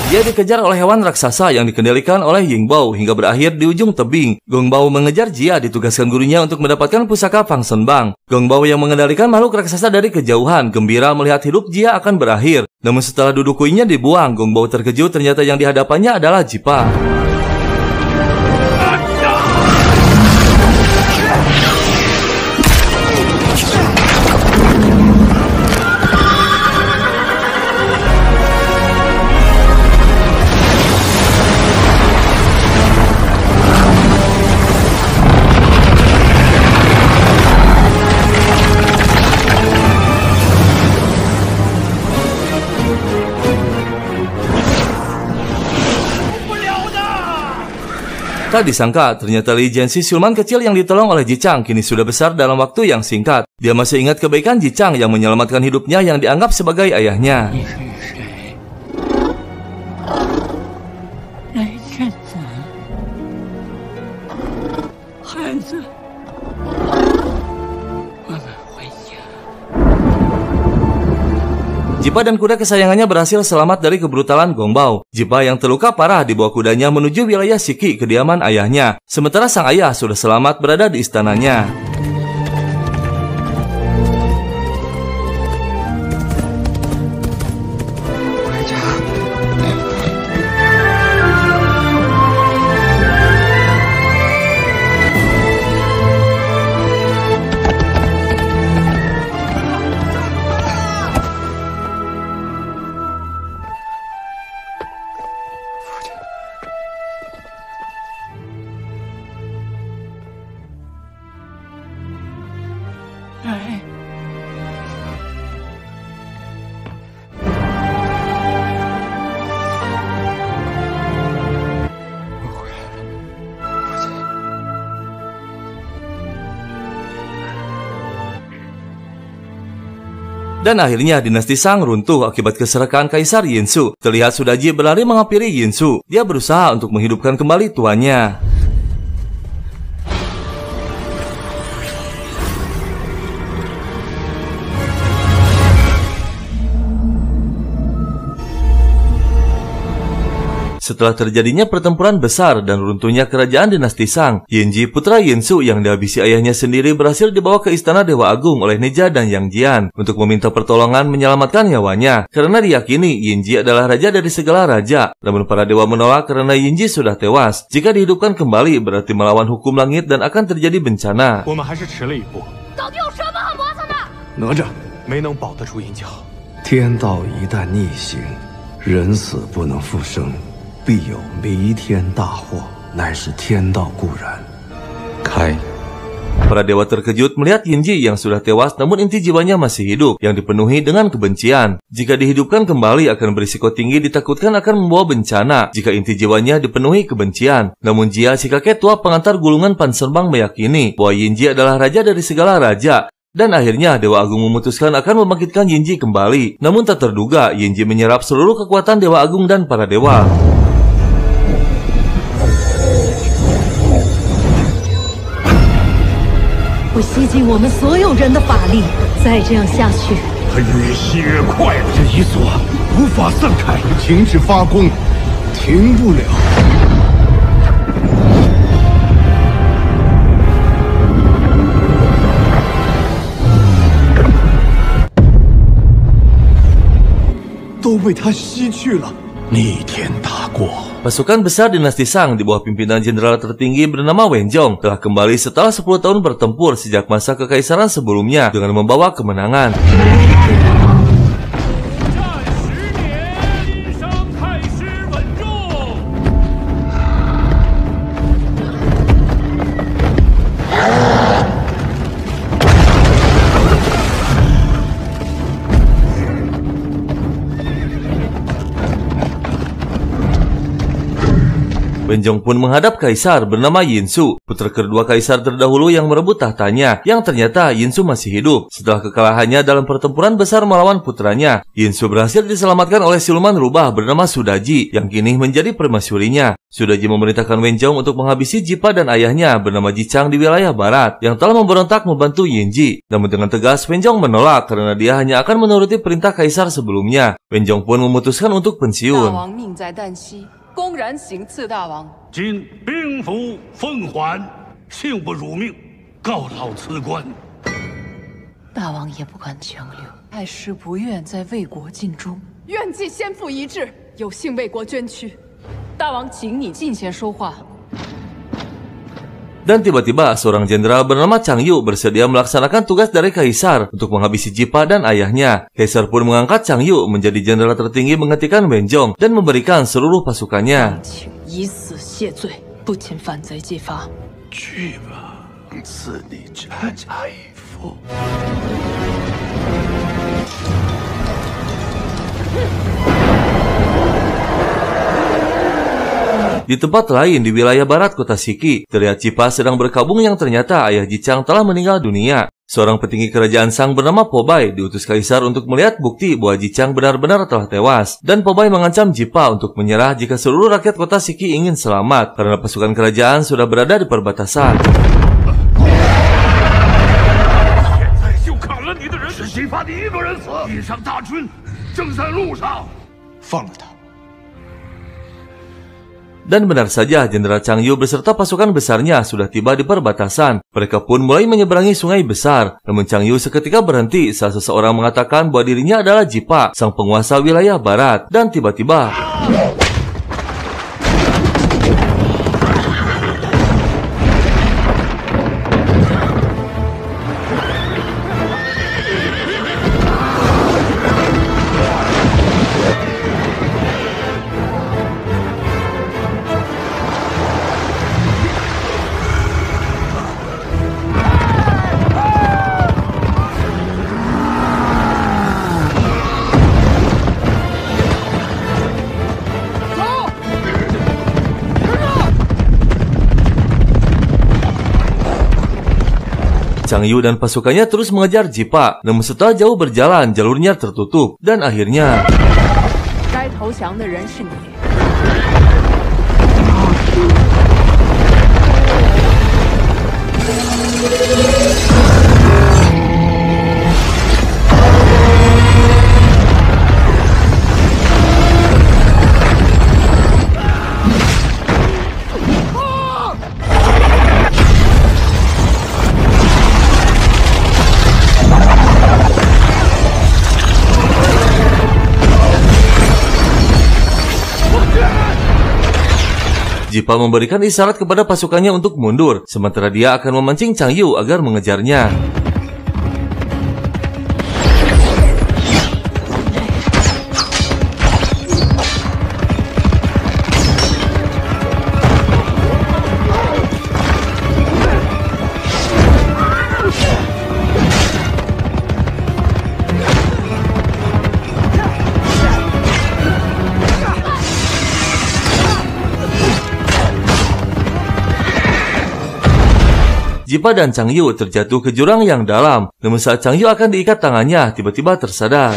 A: Dia dikejar oleh hewan raksasa yang dikendalikan oleh Yingbao hingga berakhir di ujung tebing. Gongbao mengejar Jia ditugaskan gurunya untuk mendapatkan pusaka Fang Shenbang. Gongbao yang mengendalikan makhluk raksasa dari kejauhan gembira melihat hidup Jia akan berakhir. Namun setelah duduk kuinya dibuang, Gongbao terkejut ternyata yang dihadapannya adalah Jipa. Tak disangka, ternyata Lei Jianxi siluman kecil yang ditolong oleh Jicang kini sudah besar dalam waktu yang singkat. Dia masih ingat kebaikan Jicang yang menyelamatkan hidupnya yang dianggap sebagai ayahnya.
D: Lei
A: Jipa dan kuda kesayangannya berhasil selamat dari kebrutalan Gongbao. Jipa yang terluka parah dibawa kudanya menuju wilayah Shiki, kediaman ayahnya. Sementara sang ayah sudah selamat berada di istananya. Dan akhirnya dinasti Shang runtuh akibat keserakahan Kaisar Yinsu. Terlihat Sudaji berlari menghampiri Yinsu. Dia berusaha untuk menghidupkan kembali tuannya. Setelah terjadinya pertempuran besar dan runtuhnya kerajaan dinasti Shang, Yinji putra Yinsu yang dihabisi ayahnya sendiri berhasil dibawa ke istana Dewa Agung oleh Neja dan Yang Jian untuk meminta pertolongan menyelamatkan nyawanya. Karena diyakini Yinji adalah raja dari segala raja, namun para dewa menolak karena Yinji sudah tewas. Jika dihidupkan kembali berarti melawan hukum langit dan akan terjadi bencana.
C: 哪吒
J: 没能保得住银角。
C: 天道一旦逆行，人死不能复生。 必有弥天大祸，乃是天道固然。开。
A: Para dewa terkejut melihat Yinji yang sudah tewas namun inti jiwanya masih hidup yang dipenuhi dengan kebencian. Jika dihidupkan kembali akan berisiko tinggi ditakutkan akan membawa bencana jika inti jiwanya dipenuhi kebencian. Namun Jia si kakek tua pengantar gulungan Panserbang meyakini bahwa Yinji adalah raja dari segala raja. Dan akhirnya Dewa Agung memutuskan akan membangkitkan Yinji kembali. Namun tak terduga Yinji menyerap seluruh kekuatan Dewa Agung dan para dewa.
K: 会吸尽我们所有人的法力，再这样下去，
E: 它越吸越快，
C: 这一锁无法散开，停止发功，停不了。都被他吸去了，逆天大过。
A: Pasukan besar dinasti Shang di bawah pimpinan jenderal tertinggi bernama Wenzhong telah kembali setelah 10 tahun bertempur sejak masa kekaisaran sebelumnya dengan membawa kemenangan. Wenzhong pun menghadap kaisar bernama Yinsu, putra kedua kaisar terdahulu yang merebut tahtanya, yang ternyata Yinsu masih hidup. Setelah kekalahannya dalam pertempuran besar melawan putranya, Yinsu berhasil diselamatkan oleh siluman rubah bernama Sudaji, yang kini menjadi permaisurinya. Sudaji memerintahkan Wenzhong untuk menghabisi Jipa dan ayahnya bernama Jichang di wilayah barat, yang telah memberontak membantu Yinji. Namun dengan tegas Wenzhong menolak karena dia hanya akan menuruti perintah kaisar sebelumnya. Wenzhong pun memutuskan untuk pensiun.
L: 公然行刺大王，
E: 今兵符奉还，幸不辱命，告老辞官。
K: 大王也不敢强留，太师不愿在魏国尽忠，
L: 愿继先父遗志，有幸为国捐躯。大王，请你进前说话。
A: Dan tiba-tiba seorang jenderal bernama Chang Yu bersedia melaksanakan tugas dari kaisar untuk menghabisi Jipa dan ayahnya. Kaisar pun mengangkat Chang Yu menjadi jenderal tertinggi menghentikan Wenzhong dan memberikan seluruh pasukannya.
K: 以死谢罪，不请反贼继发。
C: 去吧，赐你家家一福。
A: Di tempat lain di wilayah barat kota Shiki, terlihat Jipa sedang berkabung yang ternyata ayah Jichang telah meninggal dunia. Seorang petinggi kerajaan Shang bernama Pobai diutus kaisar untuk melihat bukti bahwa Jichang benar-benar telah tewas. Dan Pobai mengancam Jipa untuk menyerah jika seluruh rakyat kota Shiki ingin selamat, karena pasukan kerajaan sudah berada di perbatasan.
E: 现在就砍了你的人，是姬发第一个人死，遇上大军，正在路上。
G: 放了他。
A: Dan benar saja, Jenderal Chang Yu beserta pasukan besarnya sudah tiba di perbatasan. Mereka pun mulai menyeberangi sungai besar. Namun Chang Yu seketika berhenti saat seseorang mengatakan bahwa dirinya adalah Jipa, sang penguasa wilayah barat. Dan tiba-tiba... Chang Yu dan pasukannya terus mengejar Jipa, namun setelah jauh berjalan, jalurnya tertutup, dan akhirnya... Jipa memberikan isyarat kepada pasukannya untuk mundur, sementara dia akan memancing Chang Yu agar mengejarnya. Jipa dan Chang Yu terjatuh ke jurang yang dalam. Namun saat Chang Yu akan diikat tangannya, tiba-tiba tersadar.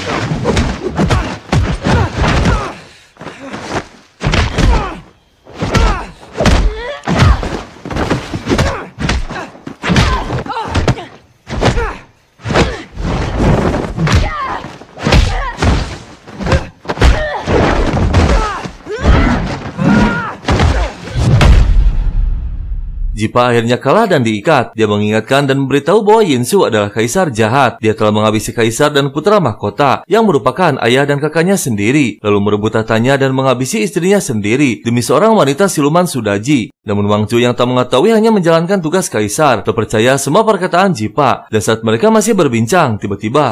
A: Jipa akhirnya kalah dan diikat. Dia mengingatkan dan memberitahu bahwa Yinsu adalah kaisar jahat. Dia telah menghabisi kaisar dan putra mahkota yang merupakan ayah dan kakaknya sendiri, lalu merebut tahtanya dan menghabisi istrinya sendiri demi seorang wanita siluman Sudaji. Namun Wang Chu yang tak mengetahui hanya menjalankan tugas kaisar, terpercaya semua perkataan Jipa. Dan saat mereka masih berbincang, tiba-tiba...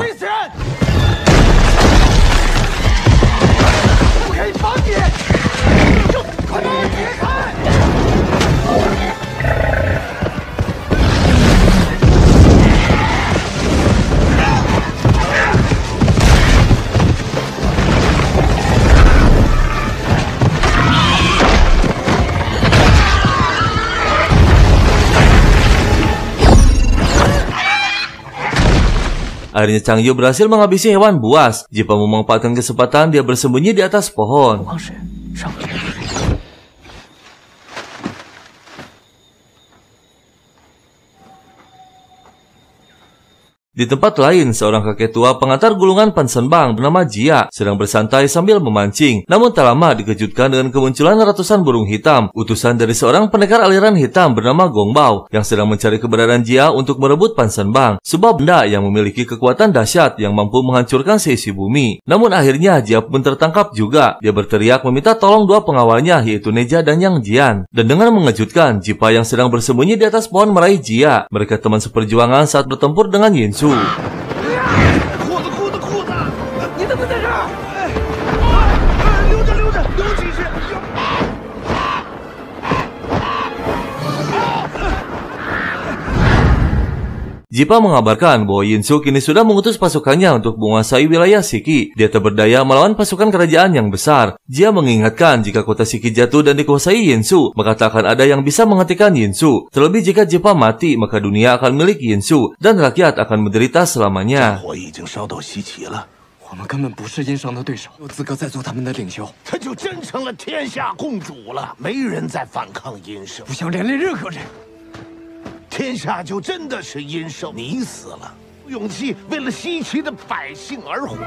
A: Akhirnya Chang Yu berhasil menghabisi hewan buas. Jipa memanfaatkan kesempatan, dia bersembunyi di atas pohon. Di tempat lain, seorang kakek tua pengantar gulungan Pansenbang bernama Jia sedang bersantai sambil memancing. Namun tak lama dikejutkan dengan kemunculan ratusan burung hitam, utusan dari seorang pendekar aliran hitam bernama Gongbao yang sedang mencari keberadaan Jia untuk merebut Pansenbang, sebuah benda yang memiliki kekuatan dahsyat yang mampu menghancurkan seisi bumi. Namun akhirnya Jia pun tertangkap juga. Dia berteriak meminta tolong dua pengawalnya, yaitu Neja dan Yang Jian. Dan dengan mengejutkan, Jipa yang sedang bersembunyi di atas pohon meraih Jia. Mereka teman seperjuangan saat bertempur dengan Yinsu.
G: 裤子，你怎么在这儿？留着，留几只。
A: Jipa mengabarkan bahwa Yinsu kini sudah mengutus pasukannya untuk menguasai wilayah Shiki. Dia tak berdaya melawan pasukan kerajaan yang besar. Jia mengingatkan jika kota Shiki jatuh dan dikuasai Yinsu, maka tak akan ada yang bisa menghentikan Yinsu. Terlebih jika Jipa mati, maka dunia akan milik Yinsu dan rakyat akan menderita selamanya.
J: 我们根本不是殷商的对手，有资格再做他们的领袖。
F: 他就真成了天下共主了，没人再反抗殷商，
J: 不想连累任何人。
F: 天下就真的是殷商，你死了，有勇气为了西岐的百姓而活。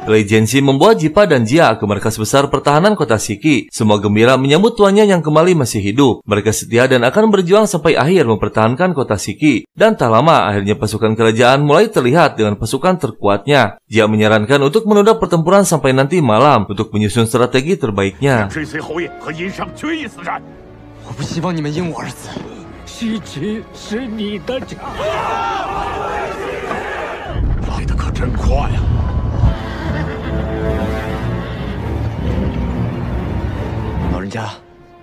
A: Lei Jianxi membawa Jipa dan Jia ke markas besar pertahanan kota Shiki. Semua gembira menyambut tuannya yang kembali masih hidup. Mereka setia dan akan berjuang sampai akhir mempertahankan kota Shiki. Dan tak lama akhirnya pasukan kerajaan mulai terlihat dengan pasukan terkuatnya. Jia menyarankan untuk menunda pertempuran sampai nanti malam untuk menyusun strategi terbaiknya.
G: 我不希望你们因我而死。
E: 西岐是你的家。来的可真快呀！
F: 老人家，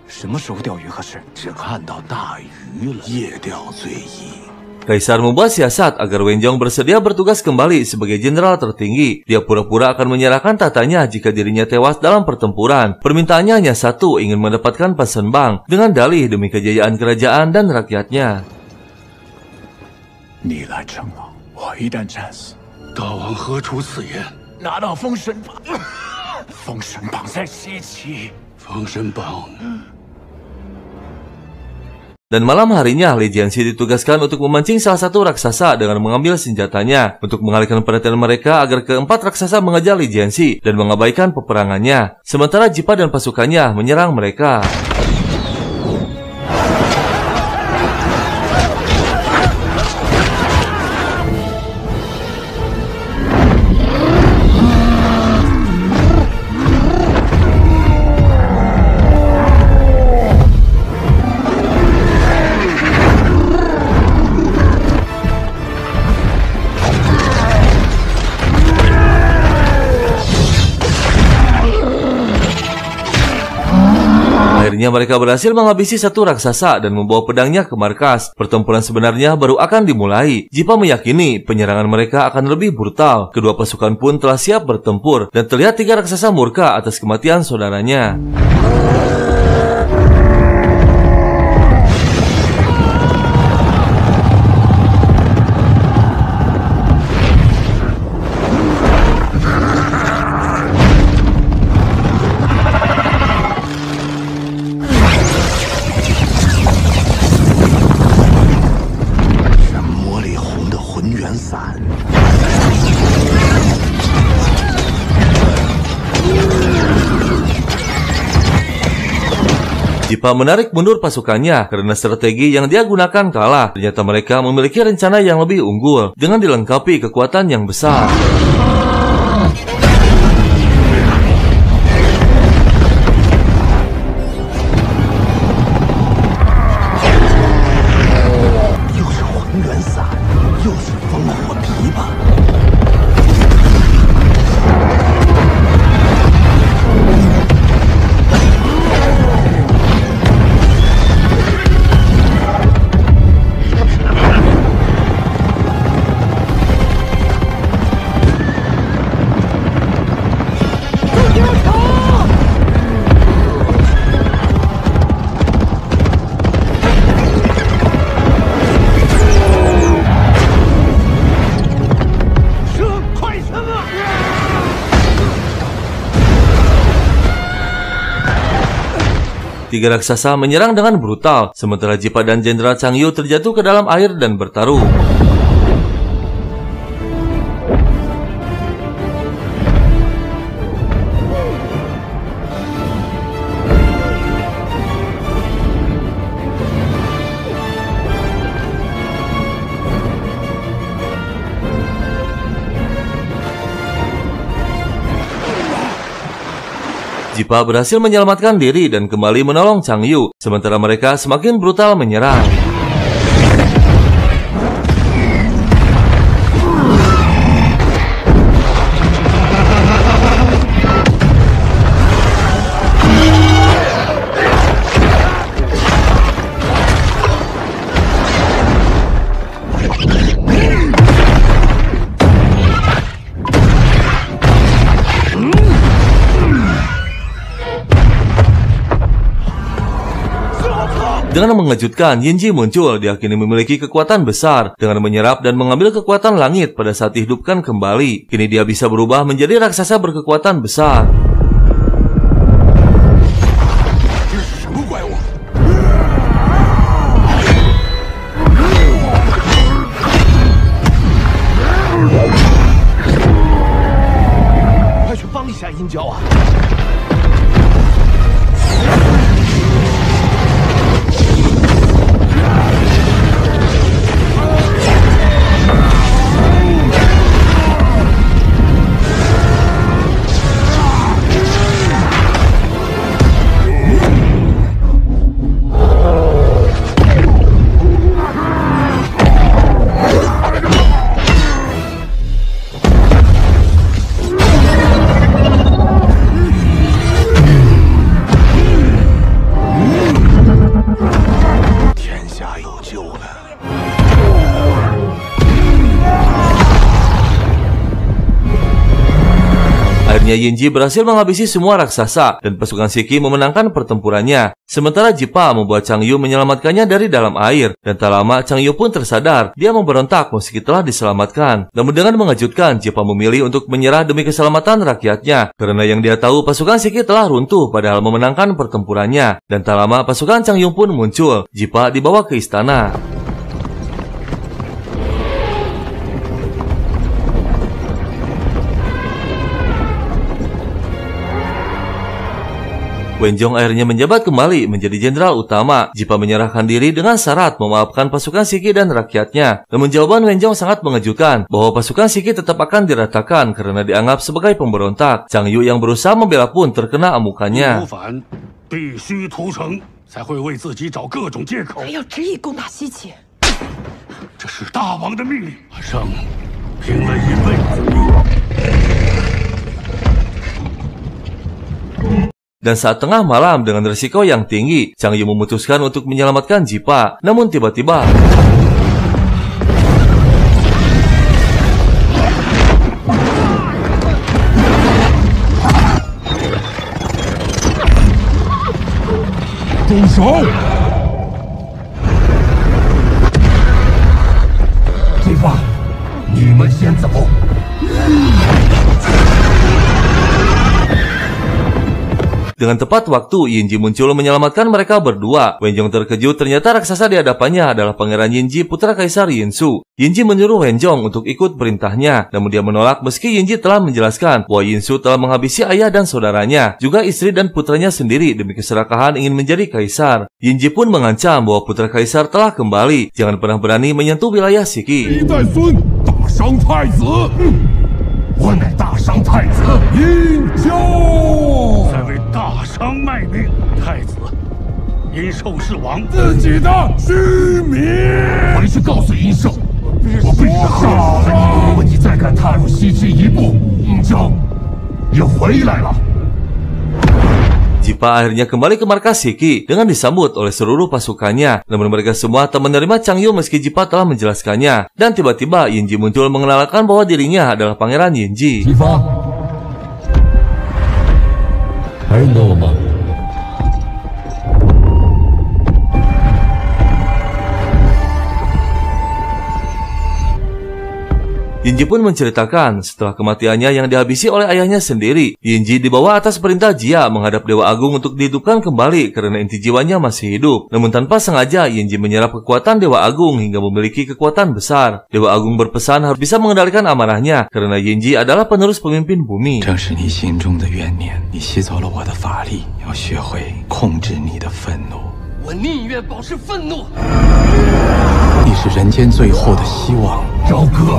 F: 什么时候钓鱼合适？只看到大鱼了，夜钓最宜。
A: Kaisar membuat siasat agar Wenjong bersedia bertugas kembali sebagai jenderal tertinggi. Dia pura-pura akan menyerahkan tatanya jika dirinya tewas dalam pertempuran. Permintaannya hanya satu, ingin mendapatkan Fansenbang dengan dalih demi kejayaan kerajaan dan rakyatnya.
B: 你来称王，我一旦战死，
E: 大王何出此言？
B: 拿到封神榜，封神榜在西岐，
E: 封神榜。
A: Dan malam harinya, Lei Jianxi ditugaskan untuk memancing salah satu raksasa dengan mengambil senjatanya untuk mengalihkan perhatian mereka agar keempat raksasa mengejar Lei Jianxi dan mengabaikan peperangannya. Sementara Jipa dan pasukannya menyerang mereka. Akhirnya mereka berhasil menghabisi satu raksasa dan membawa pedangnya ke markas. Pertempuran sebenarnya baru akan dimulai. Jipa meyakini penyerangan mereka akan lebih brutal. Kedua pasukan pun telah siap bertempur dan terlihat tiga raksasa murka atas kematian saudaranya. Jipa menarik mundur pasukannya karena strategi yang dia gunakan kalah. Ternyata mereka memiliki rencana yang lebih unggul dengan dilengkapi kekuatan yang besar. Tiga raksasa menyerang dengan brutal, sementara Jipa dan Jenderal Changyu terjatuh ke dalam air dan bertarung. Jipa berhasil menyelamatkan diri dan kembali menolong Changyu, sementara mereka semakin brutal menyerang. Dengan mengejutkan, Yinji muncul, diyakini memiliki kekuatan besar dengan menyerap dan mengambil kekuatan langit pada saat dihidupkan kembali. Kini dia bisa berubah menjadi raksasa berkekuatan besar. Akhirnya Yinji berhasil menghabisi semua raksasa dan pasukan Shiki memenangkan pertempurannya. Sementara Jippa membuat Changyu menyelamatkannya dari dalam air, dan tak lama Changyu pun tersadar. Dia memberontak meski telah diselamatkan. Namun dengan mengejutkan, Jippa memilih untuk menyerah demi keselamatan rakyatnya, karena yang dia tahu pasukan Shiki telah runtuh padahal memenangkan pertempurannya. Dan tak lama pasukan Changyu pun muncul. Jippa dibawa ke istana. Wenjong akhirnya menjabat kembali menjadi jenderal utama. Jippa menyerahkan diri dengan syarat memaafkan pasukan Shiki dan rakyatnya. Namun jawaban Wenjong sangat mengejutkan bahwa pasukan Shiki tetap akan diratakan karena dianggap sebagai pemberontak. Changyu yang berusaha membela pun terkena amukannya. Dan saat tengah malam dengan risiko yang tinggi, Changyu memutuskan untuk menyelamatkan Jippa. Namun tiba-tiba
B: Jippa, 你们先走。
A: Dengan tepat waktu, Yinji muncul menyelamatkan mereka berdua. Wenjong terkejut ternyata raksasa di hadapannya adalah Pangeran Yinji, putra Kaisar Yinsu. Yinji menyuruh Wenjong untuk ikut perintahnya, namun dia menolak meski Yinji telah menjelaskan bahwa Yinsu telah menghabisi ayah dan saudaranya, juga istri dan putranya sendiri demi keserakahan ingin menjadi kaisar. Yinji pun mengancam bahwa putra kaisar telah kembali, jangan pernah berani menyentuh wilayah Shiki.
B: 我乃大商太子殷郊，
E: 在为大商卖命。太子殷寿是王，
B: 自己的虚名。回去告诉殷寿，我必杀了你！如果你再敢踏入西岐一步，殷郊又回来了。
A: Jippa akhirnya kembali ke markas Shiki dengan disambut oleh seluruh pasukannya. Namun mereka semua tak menerima Changyu meski Jippa telah menjelaskannya. Dan tiba-tiba Yinji muncul mengenalkan bahwa dirinya adalah Pangeran Yinji.
B: Jippa, 还认得我吗？
A: Yinji pun menceritakan setelah kematiannya yang dihabisi oleh ayahnya sendiri, Yinji dibawa atas perintah Jia menghadap Dewa Agung untuk dihidupkan kembali karena inti jiwanya masih hidup. Namun tanpa sengaja Yinji menyerap kekuatan Dewa Agung hingga memiliki kekuatan besar. Dewa Agung berpesan harus bisa mengendalikan amarahnya karena Yinji adalah penerus pemimpin bumi.
F: 正是你心中的怨念，你吸走了我的法力，要学会控制你的愤怒。
J: 我宁愿保持愤怒。
F: 你是人间最后的希望，
B: 朝歌。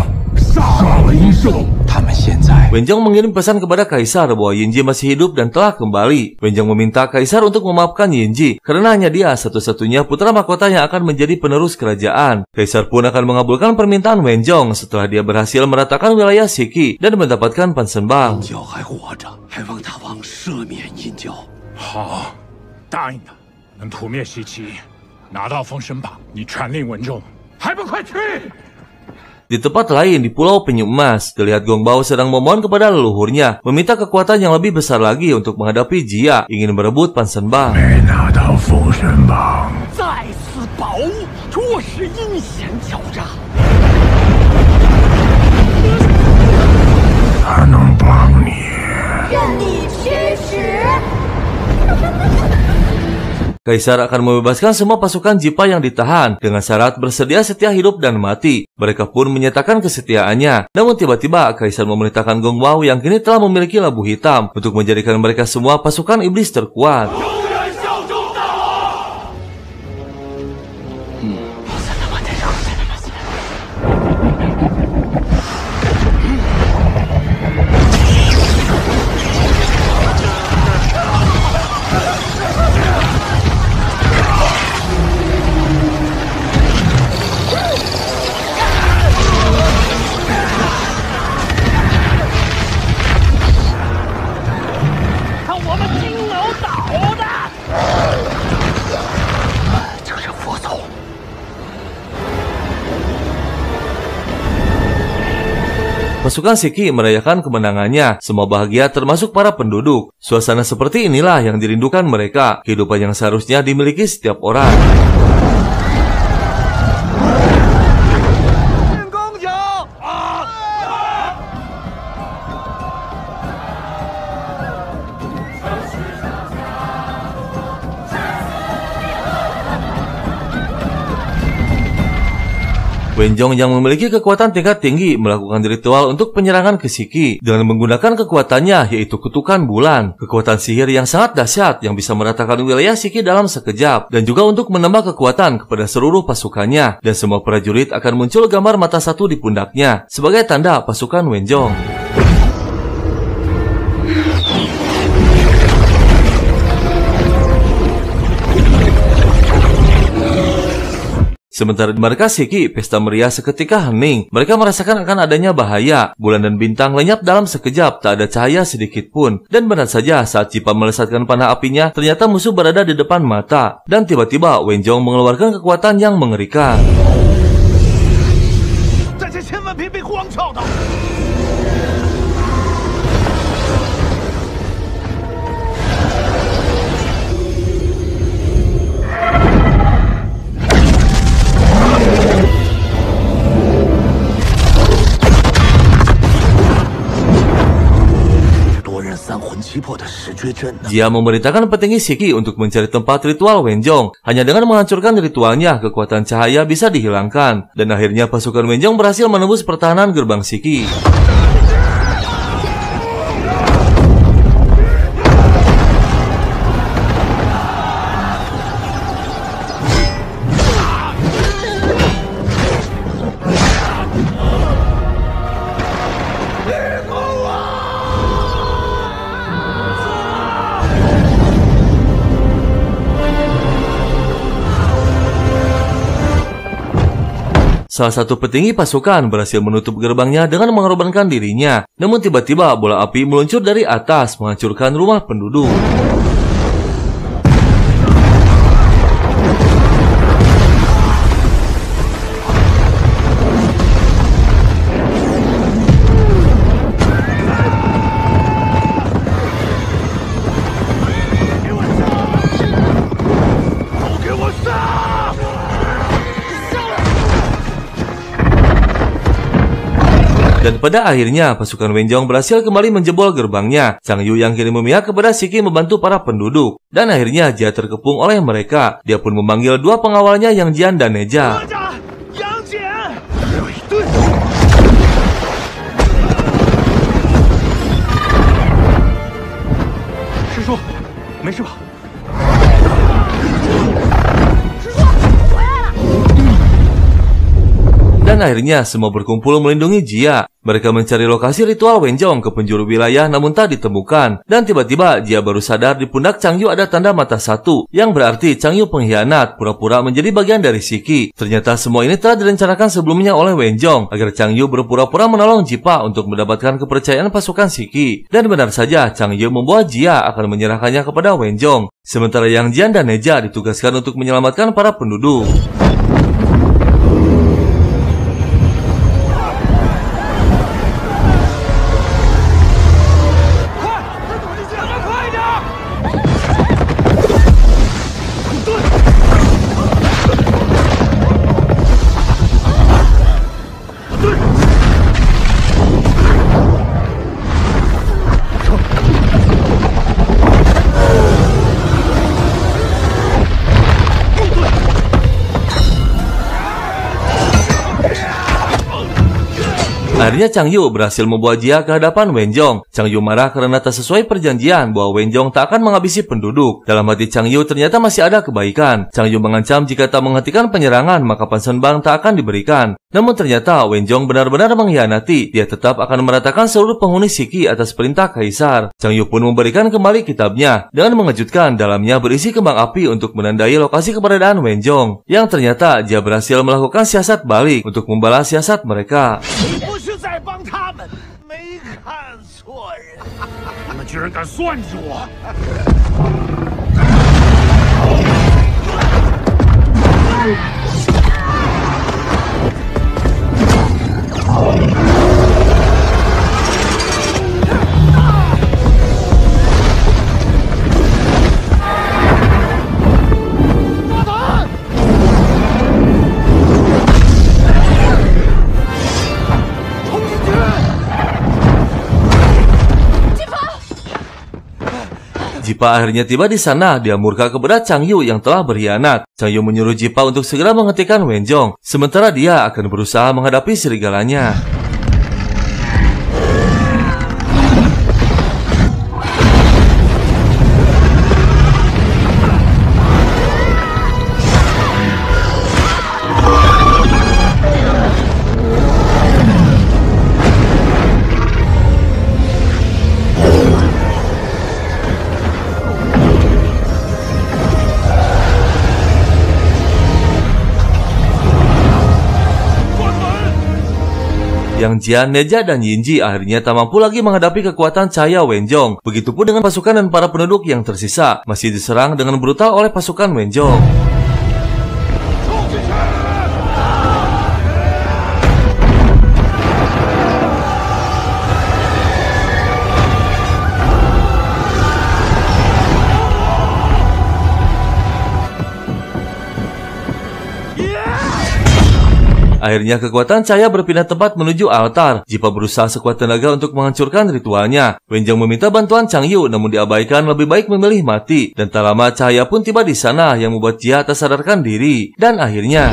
A: Wenjong mengirim pesan kepada Kaisar bahwa Yinji masih hidup dan telah kembali. Wenjong meminta Kaisar untuk memaafkan Yinji karena hanya dia satu-satunya putra mahkota yang akan menjadi penerus kerajaan. Kaisar pun akan mengabulkan permintaan Wenjong setelah dia berhasil meratakan wilayah Shiki dan mendapatkan Pansembang.
E: 好，答应他，能屠灭西岐，拿到封神榜，你传令文仲，还不快去！
A: Di tempat lain di Pulau Penyu Emas, terlihat Gong Bao sedang memohon kepada leluhurnya, meminta kekuatan yang lebih besar lagi untuk menghadapi Jia, ingin berebut Pansembang.
J: 再次宝物，着实阴险狡诈。
B: 他能帮你，
H: 任你驱使。
A: Kaisar akan membebaskan semua pasukan Jippa yang ditahan dengan syarat bersedia setia hidup dan mati. Mereka pun menyatakan kesetiaannya. Namun tiba-tiba Kaisar memerintahkan Gong Bao yang kini telah memiliki labu hitam untuk menjadikan mereka semua pasukan iblis terkuat. Pasukan Shiki merayakan kemenangannya. Semua bahagia termasuk para penduduk. Suasana seperti inilah yang dirindukan mereka. Kehidupan yang seharusnya dimiliki setiap orang. Wenjong yang memiliki kekuatan tingkat tinggi melakukan ritual untuk penyerangan ke Shiki dengan menggunakan kekuatannya, yaitu kutukan bulan. Kekuatan sihir yang sangat dahsyat yang bisa meratakan wilayah Shiki dalam sekejap, dan juga untuk menambah kekuatan kepada seluruh pasukannya. Dan semua prajurit akan muncul gambar mata satu di pundaknya sebagai tanda pasukan Wenjong. Sementara di markas Shiki, pesta meriah seketika hening. Mereka merasakan akan adanya bahaya. Bulan dan bintang lenyap dalam sekejap, tak ada cahaya sedikit pun. Dan benar saja, saat Cipa melesatkan panah apinya, ternyata musuh berada di depan mata. Dan tiba-tiba, Wenjong mengeluarkan kekuatan yang mengerikan. Dia memerintahkan petinggi Shiki untuk mencari tempat ritual Wenjong. Hanya dengan menghancurkan ritualnya, kekuatan cahaya bisa dihilangkan. Dan akhirnya pasukan Wenjong berhasil menembus pertahanan gerbang Shiki. Salah satu petinggi pasukan berhasil menutup gerbangnya dengan mengorbankan dirinya. Namun tiba-tiba bola api meluncur dari atas menghancurkan rumah penduduk. Dan pada akhirnya, pasukan Wenjong berhasil kembali menjebol gerbangnya. Chang Yu yang kini memihak kepada Shiki membantu para penduduk. Dan akhirnya, Jia terkepung oleh mereka. Dia pun memanggil dua pengawalnya, Yang Jian dan Neja. Dan akhirnya semua berkumpul melindungi Jia. Mereka mencari lokasi ritual Wenjong ke penjuru wilayah namun tak ditemukan. Dan tiba-tiba Jia baru sadar di pundak Chang Yu ada tanda mata satu, yang berarti Chang Yu pengkhianat, pura-pura menjadi bagian dari Shiki. Ternyata semua ini telah direncanakan sebelumnya oleh Wenjong agar Chang Yu berpura-pura menolong Jipa untuk mendapatkan kepercayaan pasukan Shiki. Dan benar saja, Chang Yu membuat Jia akan menyerahkannya kepada Wenjong. Sementara Yang Jian dan Neja ditugaskan untuk menyelamatkan para penduduk. Akhirnya Chang Yu berhasil membawa Jia ke hadapan Wenjong. Chang Yu marah karena tak sesuai perjanjian bahwa Wenjong tak akan menghabisi penduduk. Dalam hati Chang Yu ternyata masih ada kebaikan. Chang Yu mengancam jika tak menghentikan penyerangan maka Pansenbang tak akan diberikan. Namun ternyata Wenjong benar-benar mengkhianati. Dia tetap akan meratakan seluruh penghuni Shiki atas perintah Kaisar. Chang Yu pun memberikan kembali kitabnya dengan mengejutkan dalamnya berisi kembang api untuk menandai lokasi keberadaan Wenjong. Yang ternyata dia berhasil melakukan siasat balik untuk membalas siasat mereka.
B: 居然敢算计我！
H: Oh!
A: Jipa akhirnya tiba di sana. Dia murka kepada Chang Yu yang telah berkhianat. Chang Yu menyuruh Jipa untuk segera menghentikan Wen Zhong, sementara dia akan berusaha menghadapi serigalanya. Yang Jian, Neja, dan Yinji akhirnya tak mampu lagi menghadapi kekuatan cahaya Wen Zhong. Begitupun dengan pasukan dan para penduduk yang tersisa, masih diserang dengan brutal oleh pasukan Wen Zhong. Akhirnya kekuatan cahaya berpindah tempat menuju altar. Jipa berusaha sekuat tenaga untuk menghancurkan ritualnya. Wen Zhong meminta bantuan Chang Yu, namun diabaikan, lebih baik memilih mati. Dan tak lama cahaya pun tiba di sana yang membuat Jia tak sadarkan diri. Dan akhirnya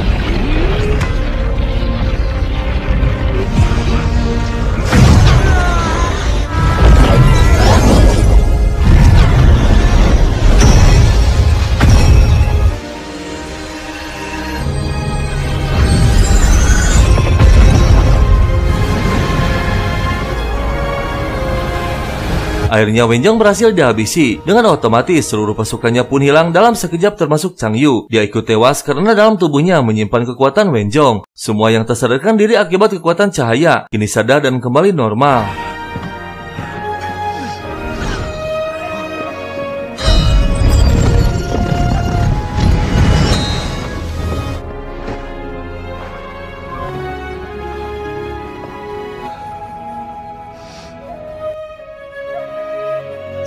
A: Wen Zhong berhasil dihabisi. Dengan otomatis seluruh pasukannya pun hilang dalam sekejap, termasuk Chang Yu. Dia ikut tewas karena dalam tubuhnya menyimpan kekuatan Wen Zhong. Semua yang tak sadarkan diri akibat kekuatan cahaya kini sadar dan kembali normal.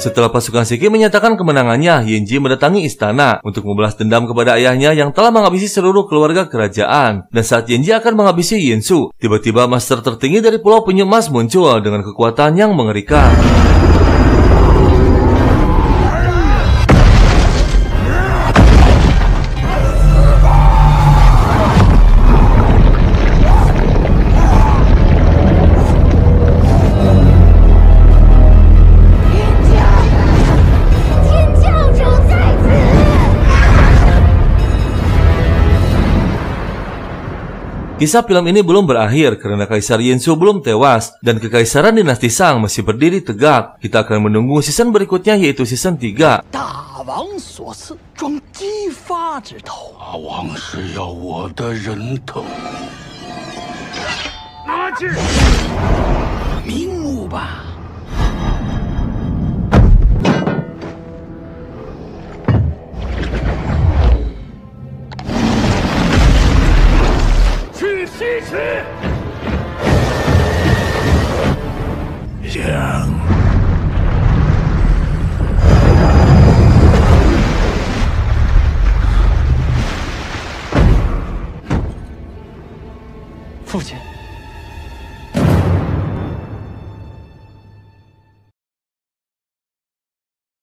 A: Setelah pasukan Shiki menyatakan kemenangannya, Yinji mendatangi istana untuk membalas dendam kepada ayahnya yang telah menghabisi seluruh keluarga kerajaan. Dan saat Yinji akan menghabisi Yinsu, tiba-tiba master tertinggi dari Pulau Penyu Emas muncul dengan kekuatan yang mengerikan. Kisah film ini belum berakhir karena Kaisar Yinsu belum tewas dan kekaisaran dinasti Shang masih berdiri tegak. Kita akan menunggu season berikutnya, yaitu season 3.
I: 父亲。